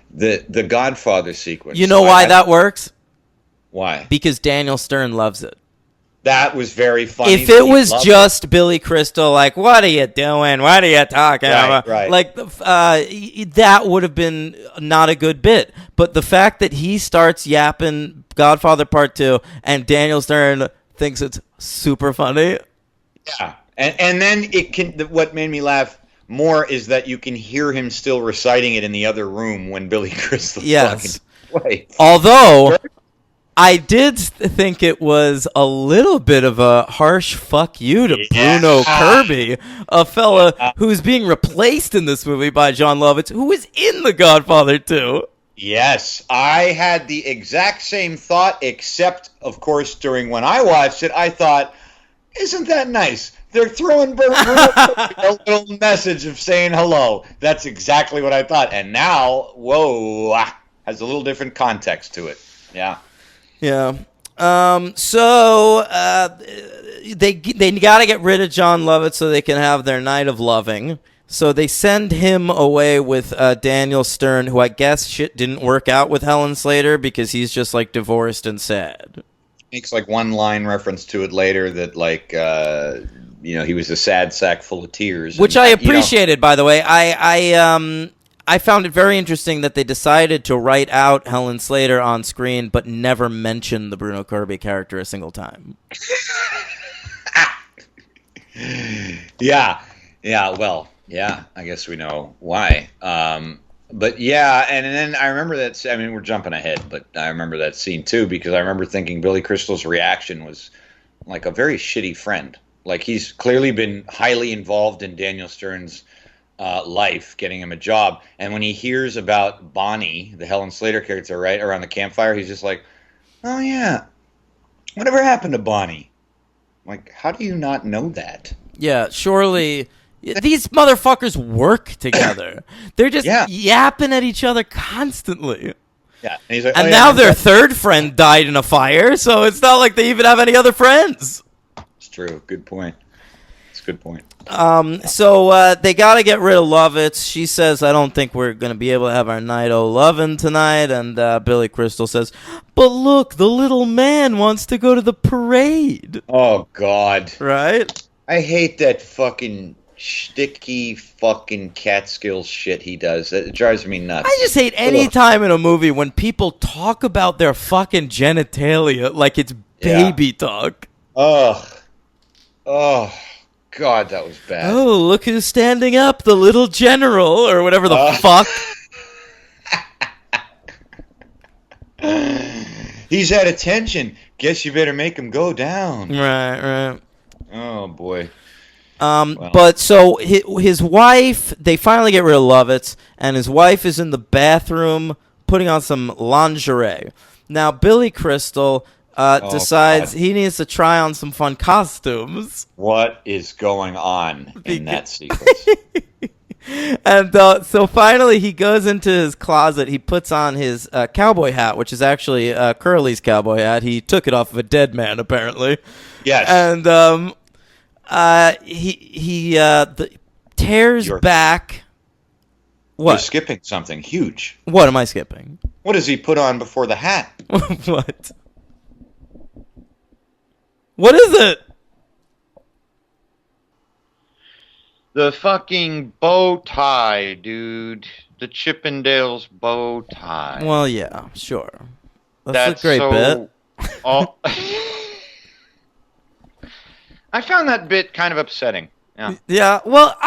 B: The Godfather sequence.
A: You know why that works?
B: Why?
A: Because Daniel Stern loves it.
B: That was very funny.
A: If it was just Billy Crystal, like, what are you doing? What are you talking about?
B: Right.
A: Like, that would have been not a good bit. But the fact that he starts yapping Godfather Part 2 and Daniel Stern thinks it's super funny.
B: Yeah. And then what made me laugh more is that you can hear him still reciting it in the other room when Billy Crystal fucking plays.
A: Although I did think it was a little bit of a harsh fuck you to Bruno Kirby, a fella who's being replaced in this movie by John Lovitz, who was in The Godfather 2.
B: Yes, I had the exact same thought, except, of course, during when I watched it, I thought, isn't that nice? They're throwing Bruno a little message of saying hello. That's exactly what I thought. And now, has a little different context to it. Yeah.
A: Yeah. So they got to get rid of John Lovitz so they can have their night of loving. So they send him away with Daniel Stern, who I guess shit didn't work out with Helen Slater because he's just like divorced and sad.
B: Makes like one line reference to it later that like he was a sad sack full of tears,
A: which I appreciated. By the way, I found it very interesting that they decided to write out Helen Slater on screen, but never mention the Bruno Kirby character a single time.
B: Yeah. Well, Yeah, I guess we know why. But yeah, and then I remember that. I mean, we're jumping ahead, but I remember that scene too because I remember thinking Billy Crystal's reaction was like a very shitty friend. Like he's clearly been highly involved in Daniel Stern's life, getting him a job, and when he hears about Bonnie, the Helen Slater character, right around the campfire, he's just like, "Oh yeah, whatever happened to Bonnie?" Like, how do you not know that?
A: Yeah, surely these motherfuckers work together. They're just yapping at each other constantly.
B: Yeah, and he's like,
A: And
B: "Oh, yeah,
A: now their third friend died in a fire, so it's not like they even have any other friends.
B: It's true. Good point. It's a good point.
A: So they got to get rid of Lovitz. She says, I don't think we're going to be able to have our night o' lovin' tonight. And Billy Crystal says, but look, the little man wants to go to the parade.
B: Oh, God.
A: Right?
B: I hate that fucking sticky fucking Catskill shit he does. It drives me nuts.
A: I just hate any time in a movie when people talk about their fucking genitalia like it's baby talk.
B: Ugh. Oh, God, that was bad.
A: Oh, look who's standing up, the little general, or whatever the fuck.
B: He's at attention. Guess you better make him go down.
A: Right.
B: Oh, boy.
A: But so his wife, they finally get rid of Lovitz, and his wife is in the bathroom putting on some lingerie. Now, Billy Crystal decides he needs to try on some fun costumes.
B: What is going on in that sequence?
A: And so finally he goes into his closet. He puts on his cowboy hat, which is actually Curly's cowboy hat. He took it off of a dead man, apparently.
B: Yes.
A: And he tears back. What?
B: You're skipping something huge.
A: What am I skipping?
B: What does he put on before the hat?
A: What? What is it?
B: The fucking bow tie, dude. The Chippendales bow tie.
A: Well, yeah, sure. That's a great bit.
B: I found that bit kind of upsetting.
A: Yeah. Well,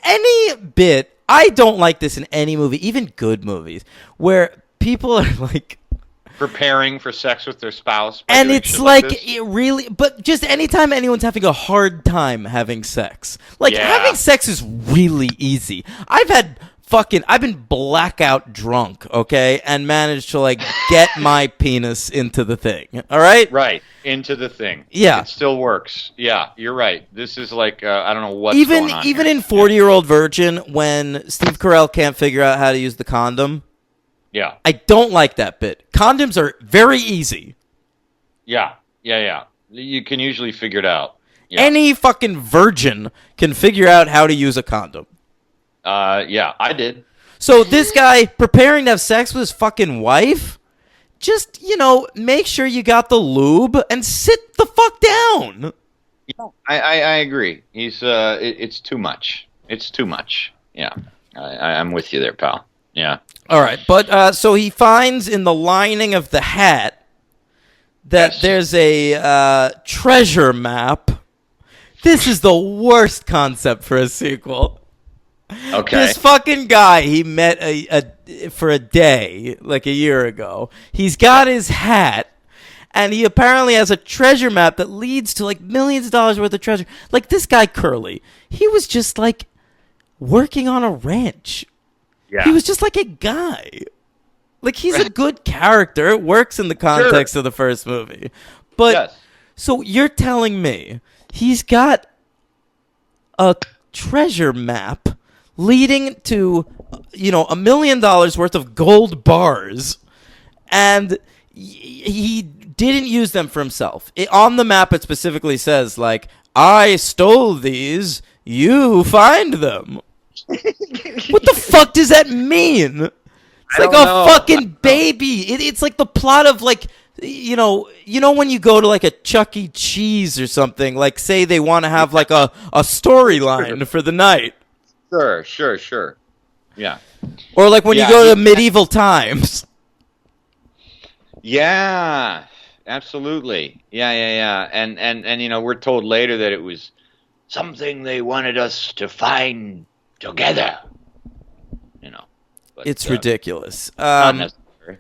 A: any bit, I don't like this in any movie, even good movies, where people are like
B: preparing for sex with their spouse.
A: And it's like it really, but just anytime anyone's having a hard time having sex, like having sex is really easy. I've been blackout drunk, okay, and managed to like get my penis into the thing. All right,
B: right into the thing.
A: Yeah,
B: it still works. Yeah, you're right. This is like I don't know what's going on
A: even
B: here.
A: in 40-Year-Old Virgin, when Steve Carell can't figure out how to use the condom.
B: Yeah.
A: I don't like that bit. Condoms are very easy.
B: Yeah. You can usually figure it out. Yeah.
A: Any fucking virgin can figure out how to use a condom.
B: Yeah, I did.
A: So this guy preparing to have sex with his fucking wife, just, make sure you got the lube and sit the fuck down.
B: Yeah, I agree. It's too much. It's too much. Yeah. I'm with you there, pal. Yeah.
A: All right, but so he finds in the lining of the hat that there's a treasure map. This is the worst concept for a sequel.
B: Okay.
A: This fucking guy he met for a day, like a year ago. He's got his hat, and he apparently has a treasure map that leads to like millions of dollars worth of treasure. Like this guy Curly, he was just like working on a ranch. Yeah. He was just like a guy. Like, he's a good character. It works in the context of the first movie. But, so you're telling me he's got a treasure map leading to, $1 million worth of gold bars, and he didn't use them for himself. On the map, it specifically says, like, I stole these, you find them. What the fuck does that mean? It's like a fucking baby. It's like the plot of like, when you go to like a Chuck E. Cheese or something, like say they want to have like a storyline for the night.
B: Sure. Yeah.
A: Or like when you go to medieval times.
B: Yeah, absolutely. Yeah. And we're told later that it was something they wanted us to find together. You know, but,
A: It's ridiculous.
B: Not necessary.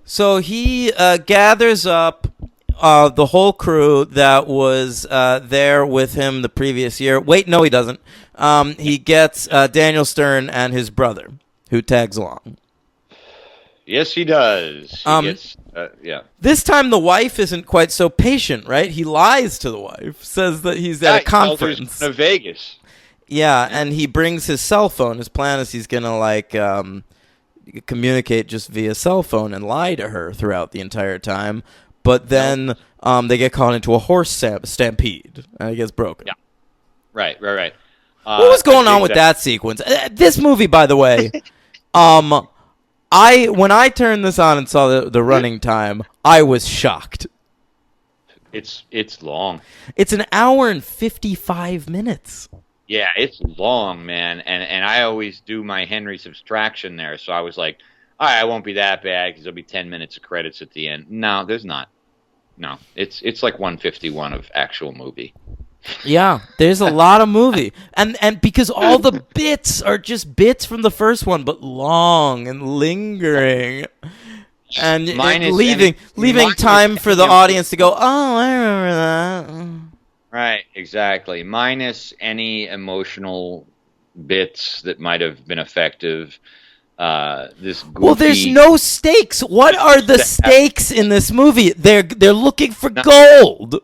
A: So he gathers up the whole crew that was there with him the previous year. Wait, no, he doesn't. He gets Daniel Stern and his brother, who tags along.
B: Yes, he does. He gets, yeah.
A: This time the wife isn't quite so patient, right? He lies to the wife, says that he's at a conference.
B: He's going to Vegas.
A: Yeah, and he brings his cell phone. His plan is he's going to, communicate just via cell phone and lie to her throughout the entire time. But then they get caught into a horse stampede, and it gets broken.
B: Yeah. Right. What
A: was going on with that sequence? This movie, by the way, when I turned this on and saw the running time, I was shocked.
B: It's long.
A: It's an hour and 55 minutes.
B: Yeah, it's long, man. And I always do my Henry subtraction there, so I was like, all right, it won't be that bad because there'll be 10 minutes of credits at the end. No, there's not. No, it's like 151 of actual movie.
A: Yeah, there's a lot of movie. And because all the bits are just bits from the first one, but long and lingering. And leaving time for the audience to go, oh, I remember that.
B: Right, exactly. Minus any emotional bits that might have been effective. This goofy,
A: well, there's no stakes. What are the stakes in this movie? They're looking for gold.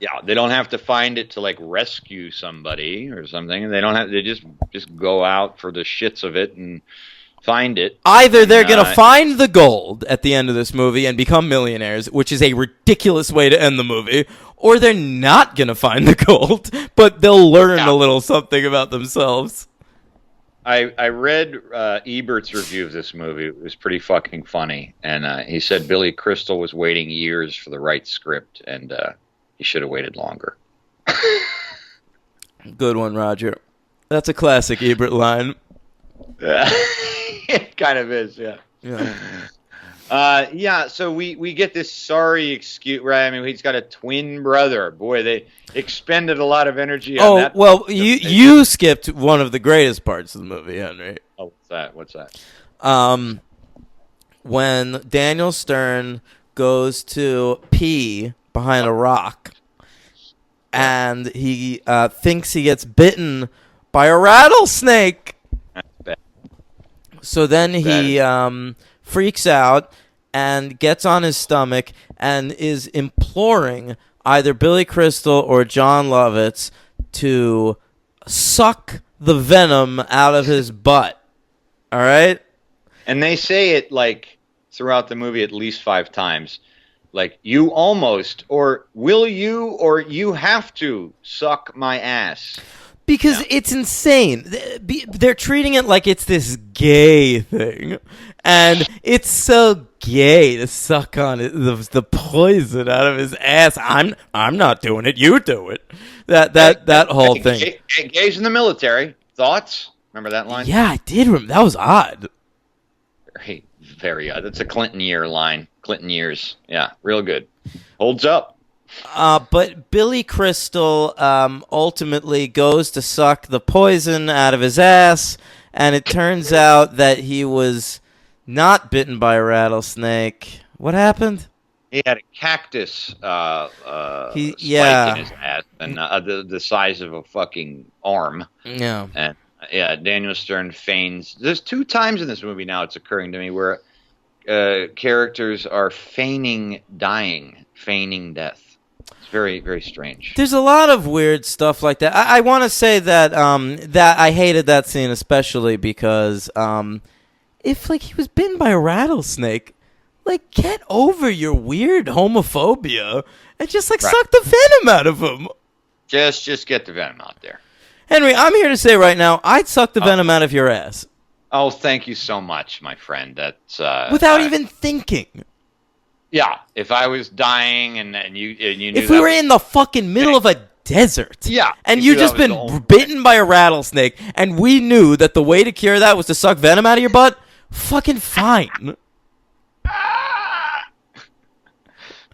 B: Yeah, they don't have to find it to like rescue somebody or something. They don't have. They just go out for the shits of it and find it.
A: Either they're going to find the gold at the end of this movie and become millionaires, which is a ridiculous way to end the movie, or they're not going to find the gold, but they'll learn a little something about themselves.
B: I read Ebert's review of this movie. It was pretty fucking funny, and he said Billy Crystal was waiting years for the right script, and he should have waited longer.
A: Good one, Roger. That's a classic Ebert line.
B: It kind of is, yeah. So we get this sorry excuse, right? I mean, he's got a twin brother. Boy, they expended a lot of energy on that.
A: Oh, well, you skipped one of the greatest parts of the movie, Henry.
B: Oh, what's that?
A: When Daniel Stern goes to pee behind a rock, and he thinks he gets bitten by a rattlesnake. So then he freaks out and gets on his stomach and is imploring either Billy Crystal or John Lovitz to suck the venom out of his butt. All right?
B: And they say it like throughout the movie at least 5 times. Like, you almost, or will you, or you have to suck my ass.
A: Because it's insane. They're treating it like it's this gay thing. And it's so gay to suck on the poison out of his ass. I'm not doing it. You do it. That whole thing.
B: Gays in the military. Thoughts? Remember that line?
A: Yeah, I did remember. That was odd.
B: Very, very odd. That's a Clinton year line. Clinton years. Yeah, real good. Holds up.
A: But Billy Crystal ultimately goes to suck the poison out of his ass, and it turns out that he was not bitten by a rattlesnake. What happened?
B: He had a cactus spike in his ass, and the size of a fucking arm.
A: Yeah.
B: And Daniel Stern feigns. There's 2 times in this movie now it's occurring to me where characters are feigning dying, feigning death. It's very, very strange.
A: There's a lot of weird stuff like that. I want to say that that I hated that scene especially because if like he was bitten by a rattlesnake, like get over your weird homophobia and just like suck the venom out of him.
B: Just get the venom out there.
A: Henry, I'm here to say right now, I'd suck the venom out of your ass.
B: Oh, thank you so much, my friend. That's
A: without even thinking.
B: Yeah, if I was dying and you knew
A: if we were in the fucking middle of a desert, and you just been bitten by a rattlesnake, and we knew that the way to cure that was to suck venom out of your butt, fucking fine.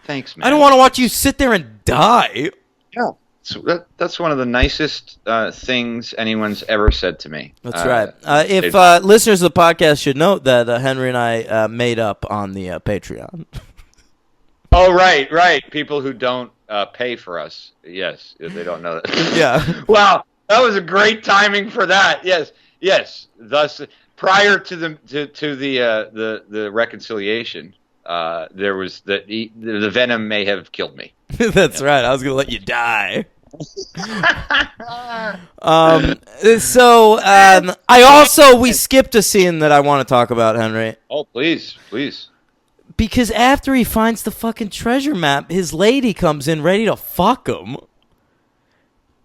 B: Thanks, man.
A: I don't want to watch you sit there and die.
B: Yeah, That's one of the nicest things anyone's ever said to me.
A: That's right. If listeners of the podcast should note that Henry and I made up on the Patreon.
B: Oh, right. People who don't pay for us. Yes, they don't know that.
A: Yeah.
B: Wow, that was a great timing for that. Yes. Thus, prior to the reconciliation, there was the venom may have killed me.
A: That's right. I was gonna let you die. We skipped a scene that I want to talk about, Henry.
B: Oh, please.
A: Because after he finds the fucking treasure map, his lady comes in ready to fuck him.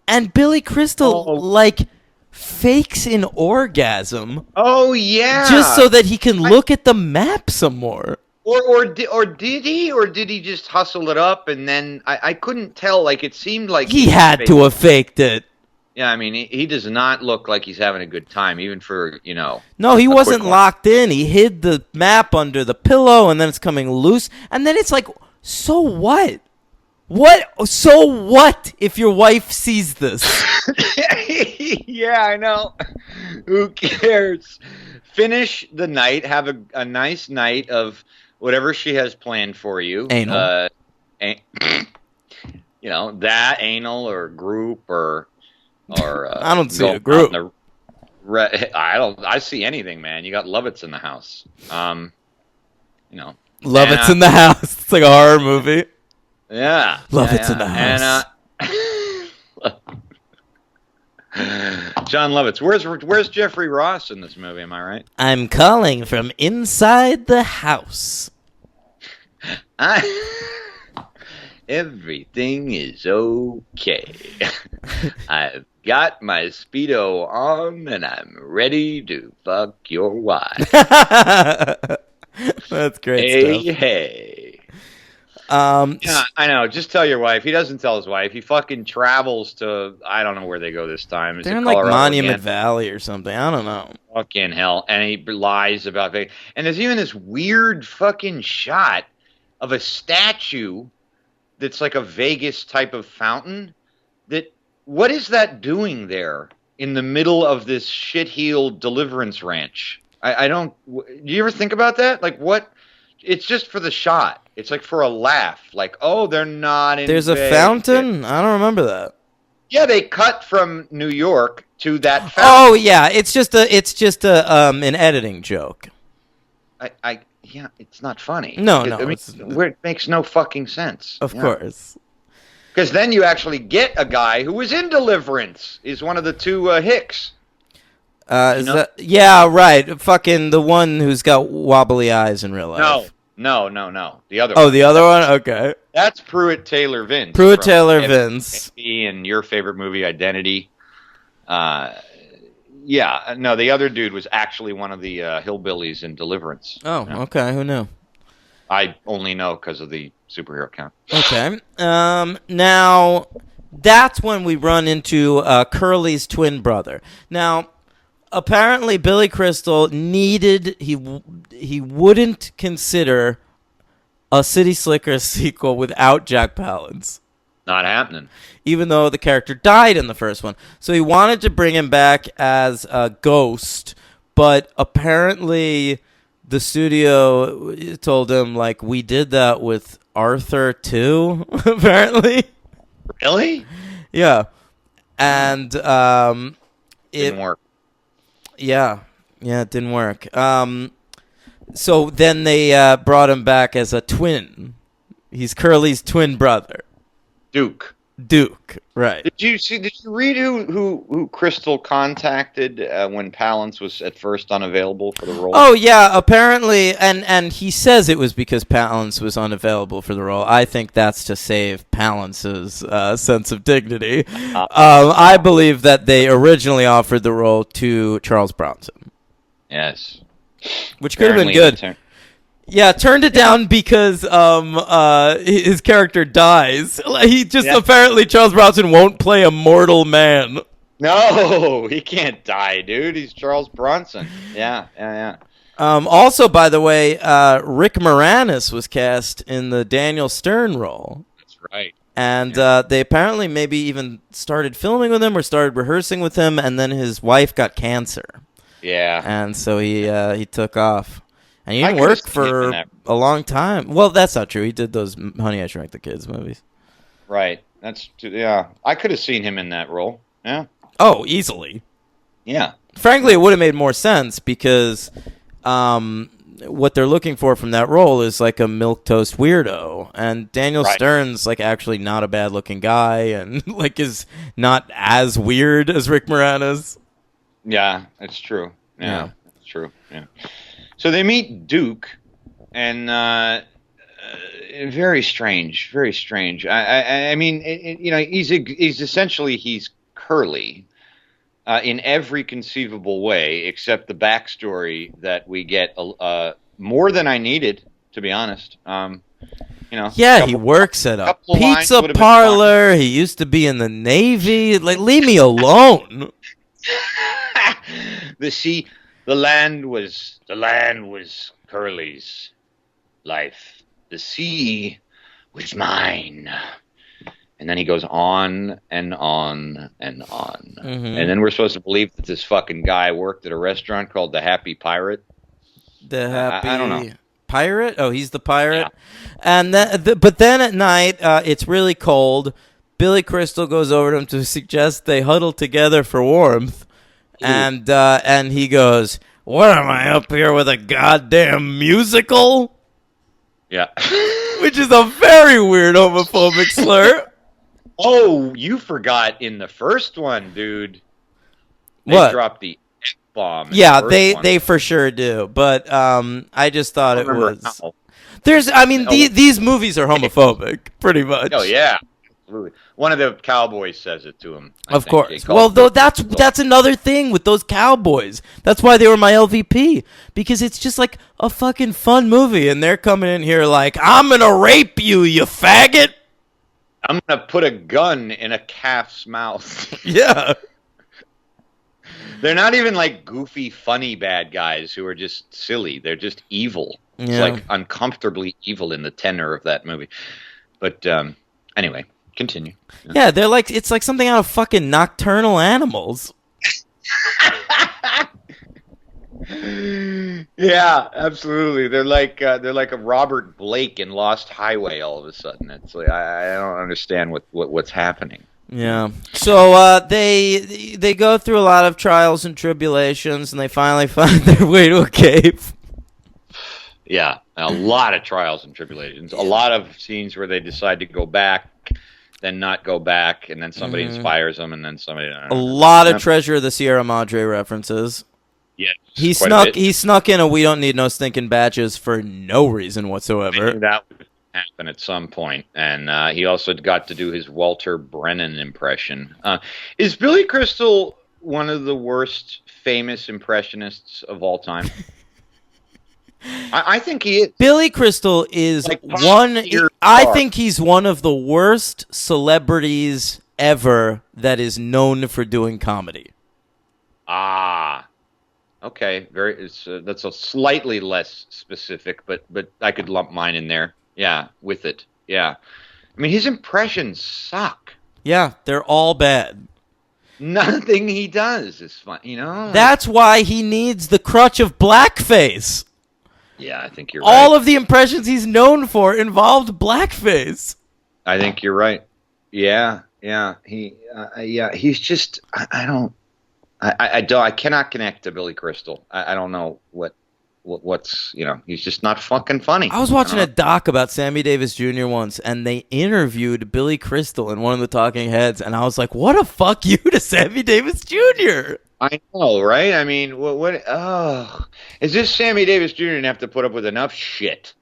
A: And Billy Crystal, fakes an orgasm.
B: Oh, yeah.
A: Just so that he can look at the map some more.
B: Or did he? Or did he just hustle it up and then... I couldn't tell. It seemed like...
A: He had to have faked it.
B: Yeah, I mean, he does not look like he's having a good time, even for,
A: No, he wasn't locked in. He hid the map under the pillow, and then it's coming loose. And then it's like, so what? So what if your wife sees this?
B: Yeah, I know. Who cares? Finish the night. Have a nice night of whatever she has planned for you.
A: Anal.
B: That anal or group or
A: I don't see a group.
B: I see anything, man. You got Lovitz in the house.
A: Lovitz in the house. It's like a horror movie.
B: Yeah.
A: Lovitz in the house.
B: John Lovitz. Where's Jeffrey Ross in this movie? Am I right?
A: I'm calling from inside the house.
B: Everything is okay. I've got my Speedo on and I'm ready to fuck your wife.
A: That's great stuff.
B: Hey. Yeah, I know. Just tell your wife. He doesn't tell his wife. He fucking travels to, I don't know where they go this time.
A: They're in Monument Valley or something. I don't know.
B: Fucking hell. And he lies about it. And there's even this weird fucking shot of a statue that's like a Vegas type of fountain. What is that doing there in the middle of this shit-heeled Deliverance Ranch? I don't... Do you ever think about that? What? It's just for the shot. It's for a laugh. They're not in
A: There's a
B: Vegas.
A: fountain? I don't remember that.
B: Yeah, they cut from New York to that fountain.
A: Oh, yeah. It's just an editing joke.
B: Yeah, it's not funny.
A: No.
B: It makes no fucking sense.
A: Of course.
B: Because then you actually get a guy who was in Deliverance. Is one of the two Hicks.
A: Yeah, right. Fucking the one who's got wobbly eyes in real life.
B: No. The other one.
A: Oh, the other one? Okay.
B: That's Pruitt Taylor Vince.
A: Pruitt Taylor Vince.
B: And your favorite movie, Identity. The other dude was actually one of the hillbillies in Deliverance.
A: Oh, okay. Who knew?
B: I only know because of the superhero count.
A: Okay. Now, that's when we run into Curly's twin brother. Now, apparently Billy Crystal he wouldn't consider a City Slickers sequel without Jack Palance.
B: Not happening.
A: Even though the character died in the first one. So he wanted to bring him back as a ghost, but apparently the studio told him, we did that with Arthur too, apparently.
B: Really?
A: Yeah. And
B: didn't work.
A: Yeah, it didn't work. So then they brought him back as a twin. He's Curly's twin brother.
B: Duke,
A: right.
B: Did you read who Crystal contacted when Palance was at first unavailable for the role?
A: Oh, yeah, apparently, and he says it was because Palance was unavailable for the role. I think that's to save Palance's sense of dignity. I believe that they originally offered the role to Charles Bronson.
B: Yes.
A: Which could have been good. Yeah, turned it down because his character dies. Apparently Charles Bronson won't play a mortal man.
B: No, he can't die, dude. He's Charles Bronson. Yeah.
A: Also, by the way, Rick Moranis was cast in the Daniel Stern role.
B: That's right.
A: And they apparently maybe even started filming with him or started rehearsing with him, and then his wife got cancer.
B: Yeah.
A: And so he took off. And he
B: I
A: didn't
B: could've
A: work
B: seen him
A: for
B: in that.
A: a long time. Well, that's not true. He did those Honey, I Shrunk the Kids movies.
B: Right. Yeah. I could have seen him in that role. Yeah.
A: Oh, easily.
B: Yeah.
A: Frankly, it would have made more sense because what they're looking for from that role is like a milquetoast weirdo, and Daniel
B: Right.
A: Stern's like actually not a bad looking guy, and like is not as weird as Rick Moranis.
B: Yeah, it's true.
A: Yeah.
B: Yeah, it's true. Yeah. So they meet Duke, and very strange, very strange. I mean, he's essentially Curly. In every conceivable way, except the backstory that we get more than I needed, to be honest.
A: Yeah, he works at a
B: couple of lines
A: pizza
B: would've been
A: parlor. He used to be in the Navy. Like, leave me alone.
B: The land was Curly's life. The sea was mine. And then he goes on and on and on.
A: Mm-hmm.
B: And then we're supposed to believe that this fucking guy worked at a restaurant called the Happy Pirate.
A: The happy
B: I don't know.
A: pirate? Oh, he's the pirate.
B: Yeah.
A: And but then at night, it's really cold. Billy Crystal goes over to him to suggest they huddle together for warmth. And he goes, "What am I up here with a goddamn musical?"
B: Yeah.
A: Which is a very weird homophobic slur.
B: Oh, you forgot in the first one, dude. They
A: What?
B: dropped the F-bomb.
A: Yeah, they for sure do. But I just thought it was. These movies are homophobic, pretty much.
B: Oh yeah, absolutely. One of the cowboys says it to him. I
A: Of
B: think.
A: course.
B: They call
A: Well,
B: it-
A: though that's another thing with those cowboys. That's why they were my LVP, because it's just like a fucking fun movie, and they're coming in here like, "I'm gonna rape you, you faggot."
B: I'm gonna put a gun in a calf's mouth.
A: Yeah.
B: They're not even like goofy, funny bad guys who are just silly. They're just evil. It's
A: Yeah.
B: like uncomfortably evil in the tenor of that movie. But anyway, continue.
A: Yeah, they're like, it's like something out of fucking Nocturnal Animals.
B: Yeah, absolutely. They're like a Robert Blake in Lost Highway. All of a sudden, it's like I don't understand what's happening.
A: Yeah. So they go through a lot of trials and tribulations, and they finally find their way to a cave.
B: Yeah, a lot of trials and tribulations. A lot of scenes where they decide to go back, then not go back, and then somebody inspires them, and then somebody.
A: A lot of Treasure of the Sierra Madre references.
B: Yeah,
A: He snuck in a "We don't need no stinking badges" for no reason whatsoever.
B: That would happen at some point, and he also got to do his Walter Brennan impression. Is Billy Crystal one of the worst famous impressionists of all time? I think he is.
A: Billy Crystal is
B: Like,
A: I think he's one of the worst celebrities ever that is known for doing comedy.
B: Ah, okay. That's a slightly less specific, but I could lump mine in there. Yeah, with it. Yeah, I mean his impressions suck.
A: Yeah, they're all bad.
B: Nothing he does is fun.
A: That's why he needs the crutch of blackface.
B: Yeah, I think you're right.
A: All of the impressions he's known for involved blackface.
B: I think you're right. Yeah. He's just. I cannot connect to Billy Crystal. I don't know what's. He's just not fucking funny.
A: I was watching a doc about Sammy Davis Jr. once, and they interviewed Billy Crystal in one of the talking heads, and I was like, "What a fuck you to Sammy Davis Jr."
B: I know, right? I mean, what? Oh, is this Sammy Davis Jr. Didn't have to put up with enough shit?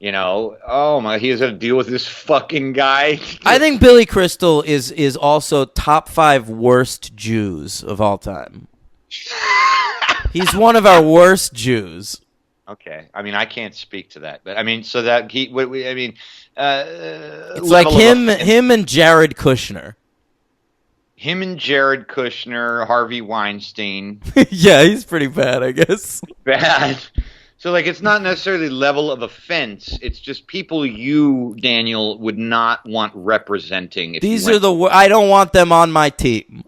B: Oh my, he has to deal with this fucking guy.
A: I think Billy Crystal is also top 5 worst Jews of all time. He's one of our worst Jews.
B: Okay, I mean, I can't speak to that, but I mean, so that
A: it's like him and Jared Kushner.
B: Him and Jared Kushner, Harvey Weinstein.
A: Yeah, he's pretty bad, I guess.
B: Bad. So, like, it's not necessarily level of offense. It's just people you, Daniel, would not want representing. If
A: These
B: you
A: are I don't want them on my team.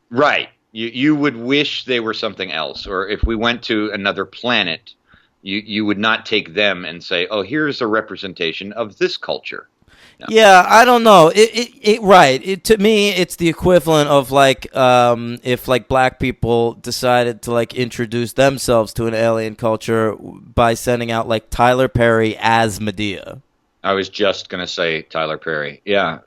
B: Right. You would wish they were something else. Or if we went to another planet, you would not take them and say, oh, here's a representation of this culture. No.
A: Yeah, I don't know. To me, it's the equivalent of like if like black people decided to like introduce themselves to an alien culture by sending out like Tyler Perry as Medea.
B: I was just gonna say Tyler Perry. Yeah.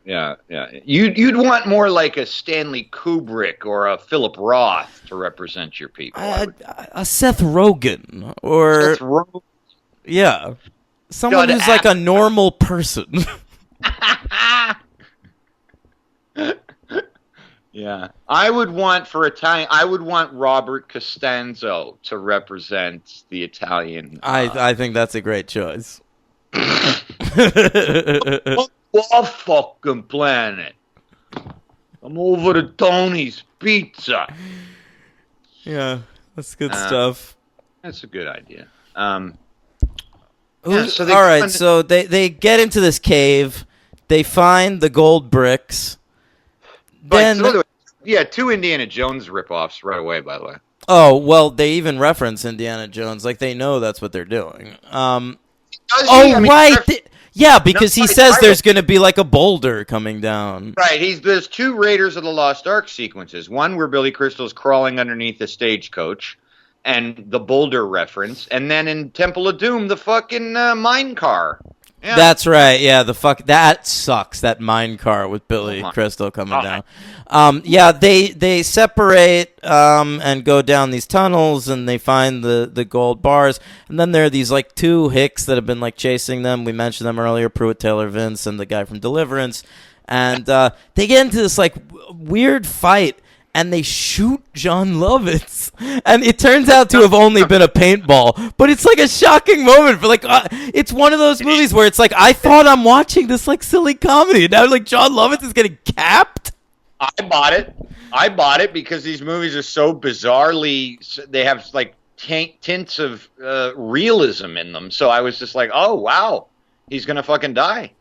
B: You'd want more like a Stanley Kubrick or a Philip Roth to represent your people.
A: A Seth Rogen or
B: Seth Rogen.
A: Yeah, someone who's like a normal person.
B: Yeah, I would want for Italian. I would want Robert Costanzo to represent the Italian.
A: I think that's a great choice.
B: What fucking planet? I'm over to Tony's Pizza.
A: Yeah, that's good stuff.
B: That's a good idea.
A: So they get into this cave. They find the gold bricks. Then,
B: two Indiana Jones ripoffs right away. By the way.
A: Oh well, they even reference Indiana Jones, like they know that's what they're doing. Yeah, because he says there's going to be like a boulder coming down.
B: Right. There's two Raiders of the Lost Ark sequences. One where Billy Crystal's crawling underneath the stagecoach, and the boulder reference, and then in Temple of Doom, the fucking mine car. Yeah.
A: That's right. Yeah, that sucks. That mine car with Billy Crystal coming down. Yeah, they separate and go down these tunnels, and they find the gold bars. And then there are these like two hicks that have been like chasing them. We mentioned them earlier: Pruitt Taylor Vince and the guy from Deliverance. And they get into this like weird fight. And they shoot John Lovitz, and it turns out to have only been a paintball. But it's like a shocking moment for like it's one of those movies where it's like I thought I'm watching this like silly comedy, and now like John Lovitz is getting capped.
B: I bought it because these movies are so bizarrely. They have like tints of realism in them. So I was just like, oh wow, he's gonna fucking die.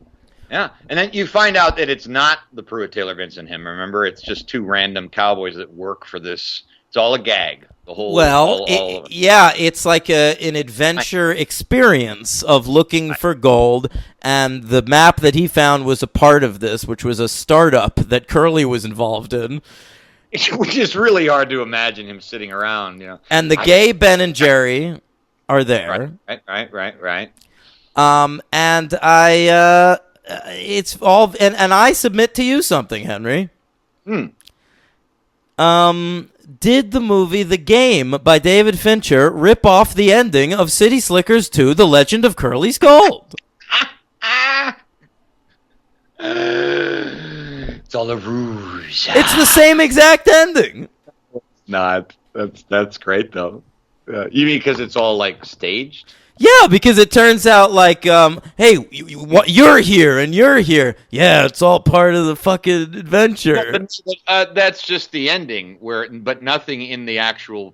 B: Yeah, and then you find out that it's not the Pruitt Taylor Vince and him. Remember, it's just two random cowboys that work for this. It's all a gag. The whole. Well,
A: it's like an adventure experience of looking for gold, and the map that he found was a part of this, which was a startup that Curly was involved in.
B: Which is really hard to imagine him sitting around, you know.
A: And the gay Ben and Jerry are there.
B: Right.
A: And it's all, and I submit to you something, Henry. Did the movie The Game by David Fincher rip off the ending of City Slickers 2: The Legend of Curly's Gold?
B: It's all a ruse.
A: It's the same exact ending.
B: Not. That's great though. You mean because it's all like staged?
A: Yeah, because it turns out like, hey, you're here and you're here. Yeah, it's all part of the fucking adventure.
B: That's just the ending, but nothing in the actual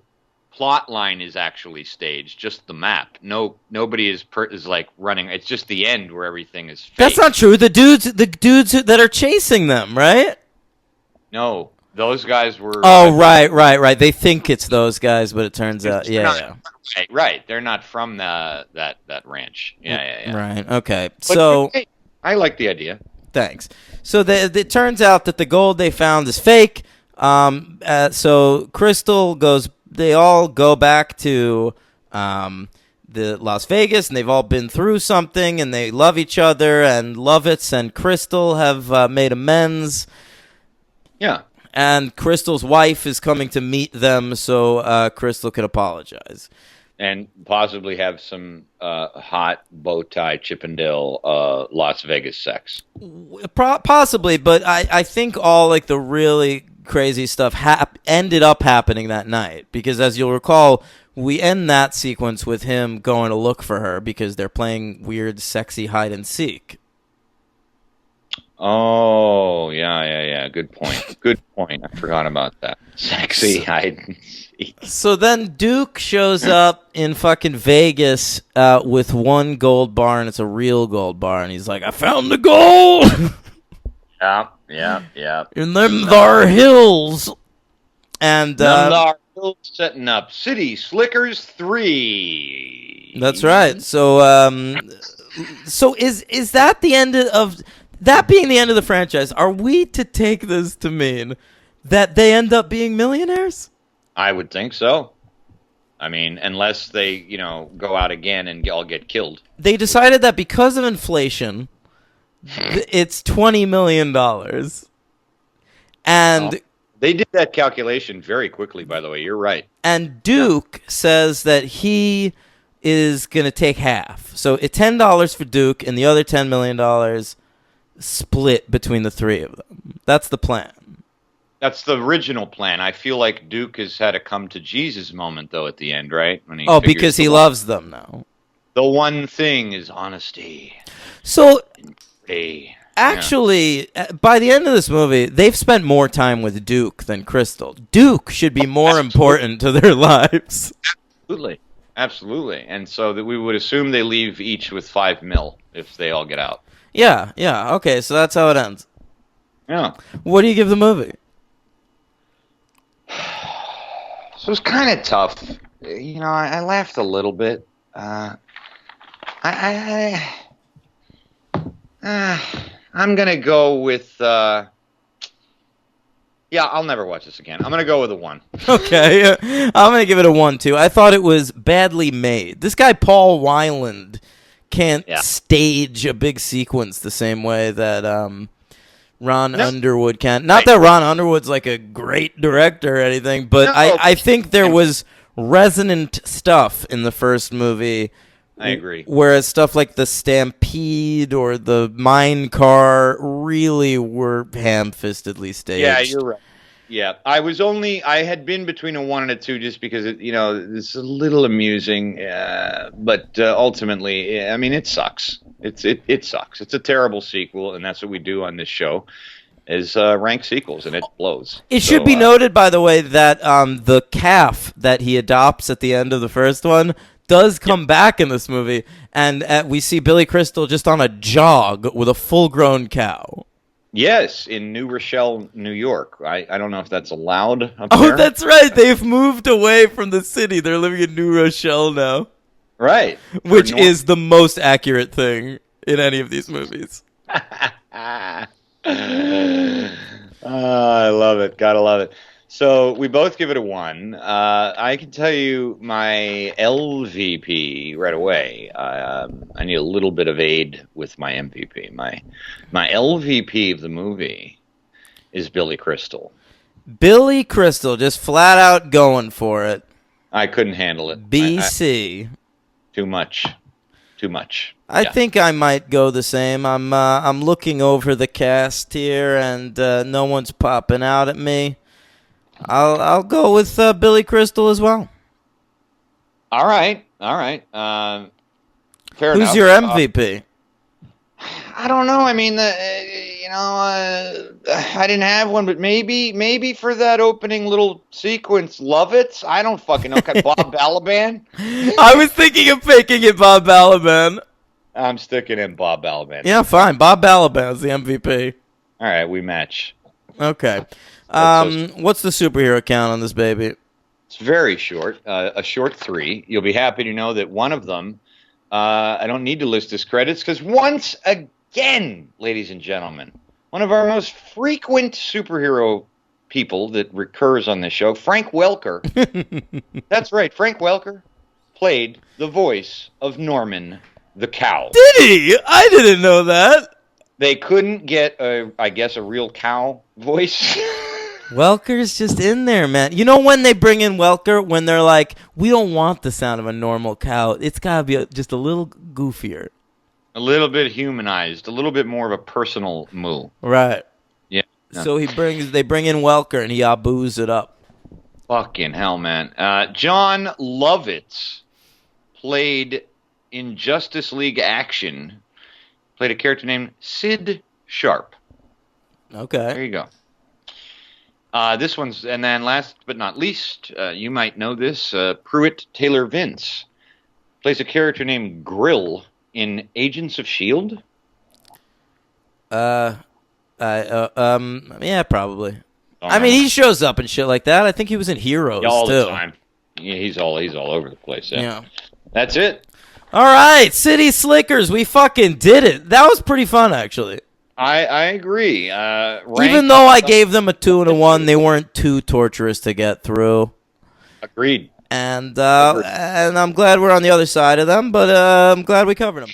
B: plot line is actually staged. Just the map. Nobody is like running. It's just the end where everything is fake.
A: That's not true. The dudes that are chasing them, right?
B: No, those guys were.
A: Oh, right. They think it's those guys, but it turns out, yeah.
B: Right. They're not from that ranch. Yeah.
A: Right. Okay. So
B: I like the idea.
A: Thanks. So it turns out that the gold they found is fake. So Crystal goes. They all go back to the Las Vegas, and they've all been through something, and they love each other. And Lovitz and Crystal have made amends.
B: Yeah.
A: And Crystal's wife is coming to meet them, so Crystal can apologize.
B: And possibly have some hot bow tie Chippendale Las Vegas sex.
A: Possibly, but I think all like the really crazy stuff ended up happening that night. Because as you'll recall, we end that sequence with him going to look for her because they're playing weird, sexy hide and seek.
B: Oh, yeah. Good point. I forgot about that. Sexy hide and seek.
A: So then Duke shows up in fucking Vegas with one gold bar, and it's a real gold bar, and he's like, I found the gold!
B: Yeah.
A: In them thar hills. And
B: setting up City Slickers 3.
A: that's right. So so is that the end of that being the end of the franchise? Are we to take this to mean that they end up being millionaires?
B: I would think so. I mean, unless they, go out again and all get killed.
A: They decided that because of inflation, it's $20 million. And
B: they did that calculation very quickly, by the way. You're right.
A: And Duke says that he is going to take half. So it's $10 for Duke and the other $10 million split between the three of them. That's the plan.
B: That's the original plan. I feel like Duke has had a come to Jesus moment, though, at the end, right? When
A: Because he loves them now.
B: The one thing is honesty.
A: So, actually, by the end of this movie, they've spent more time with Duke than Crystal. Duke should be more important to their lives.
B: Absolutely. And so that we would assume they leave each with $5 million if they all get out.
A: Yeah. Okay, so that's how it ends.
B: Yeah.
A: What do you give the movie?
B: So it's kind of tough. I laughed a little bit. I'm gonna go with. I'll never watch this again. I'm gonna go with a 1.
A: Okay, I'm gonna give it a 1 too. I thought it was badly made. This guy Paul Weiland can't stage a big sequence the same way that Ron Underwood can. Not that Ron Underwood's like a great director or anything, but I think there was resonant stuff in the first movie.
B: I agree.
A: Whereas stuff like the Stampede or the Mine Car really were ham-fistedly staged.
B: Yeah, you're right. Yeah, I had been between a 1 and a 2 just because it's a little amusing, but ultimately, I mean, it sucks. It sucks. It's a terrible sequel, and that's what we do on this show, is rank sequels, and it blows.
A: It should be noted, by the way, that the calf that he adopts at the end of the first one does come back in this movie, and we see Billy Crystal just on a jog with a full-grown cow.
B: Yes, in New Rochelle, New York. I don't know if that's allowed up there.
A: Oh, that's right. They've moved away from the city. They're living in New Rochelle now.
B: Right.
A: Which is the most accurate thing in any of these movies.
B: I love it. Gotta love it. So we both give it a 1. I can tell you my LVP right away. I need a little bit of aid with my MVP. My LVP of the movie is Billy Crystal.
A: Billy Crystal, just flat out going for it.
B: I couldn't handle it.
A: BC.
B: Too much.
A: I think I might go the same. I'm looking over the cast here, and no one's popping out at me. I'll go with Billy Crystal as well.
B: All right. Fair enough.
A: Who's your MVP?
B: I don't know. I mean, I didn't have one, but maybe for that opening little sequence, love it. I don't fucking know. Bob Balaban.
A: I was thinking of picking it, Bob Balaban.
B: I'm sticking in Bob Balaban.
A: Yeah, fine. Bob Balaban's the MVP.
B: All right, we match.
A: Okay. What's the superhero count on this baby?
B: It's very short, a short 3. You'll be happy to know that one of them, I don't need to list his credits, because once again, ladies and gentlemen, one of our most frequent superhero people that recurs on this show, Frank Welker. That's right, Frank Welker played the voice of Norman the Cow.
A: Did he? I didn't know that.
B: They couldn't get, a real cow voice.
A: Welker's just in there, man. You know when they bring in Welker? When they're like, we don't want the sound of a normal cow. It's got to be just a little goofier.
B: A little bit humanized. A little bit more of a personal moo.
A: Right.
B: Yeah. No.
A: So they bring in Welker, and he aboos it up.
B: Fucking hell, man. John Lovitz played in Justice League Action, played a character named Sid Sharp.
A: Okay.
B: There you go.
D: This one's, and then last but not least, you might know this, Pruitt Taylor Vince plays a character named Grill in Agents of S.H.I.E.L.D.
A: Yeah, probably.
D: Oh,
A: I mean, he shows up and shit like that. I think he was in Heroes
D: all
A: too.
D: the time. Yeah, he's all over the place. Yeah. That's it.
A: All right, City Slickers, we fucking did it. That was pretty fun, actually.
D: I agree.
A: Even though I gave them a 2 and a 1, they weren't too torturous to get through.
D: Agreed.
A: And I'm glad we're on the other side of them, but I'm glad we covered them.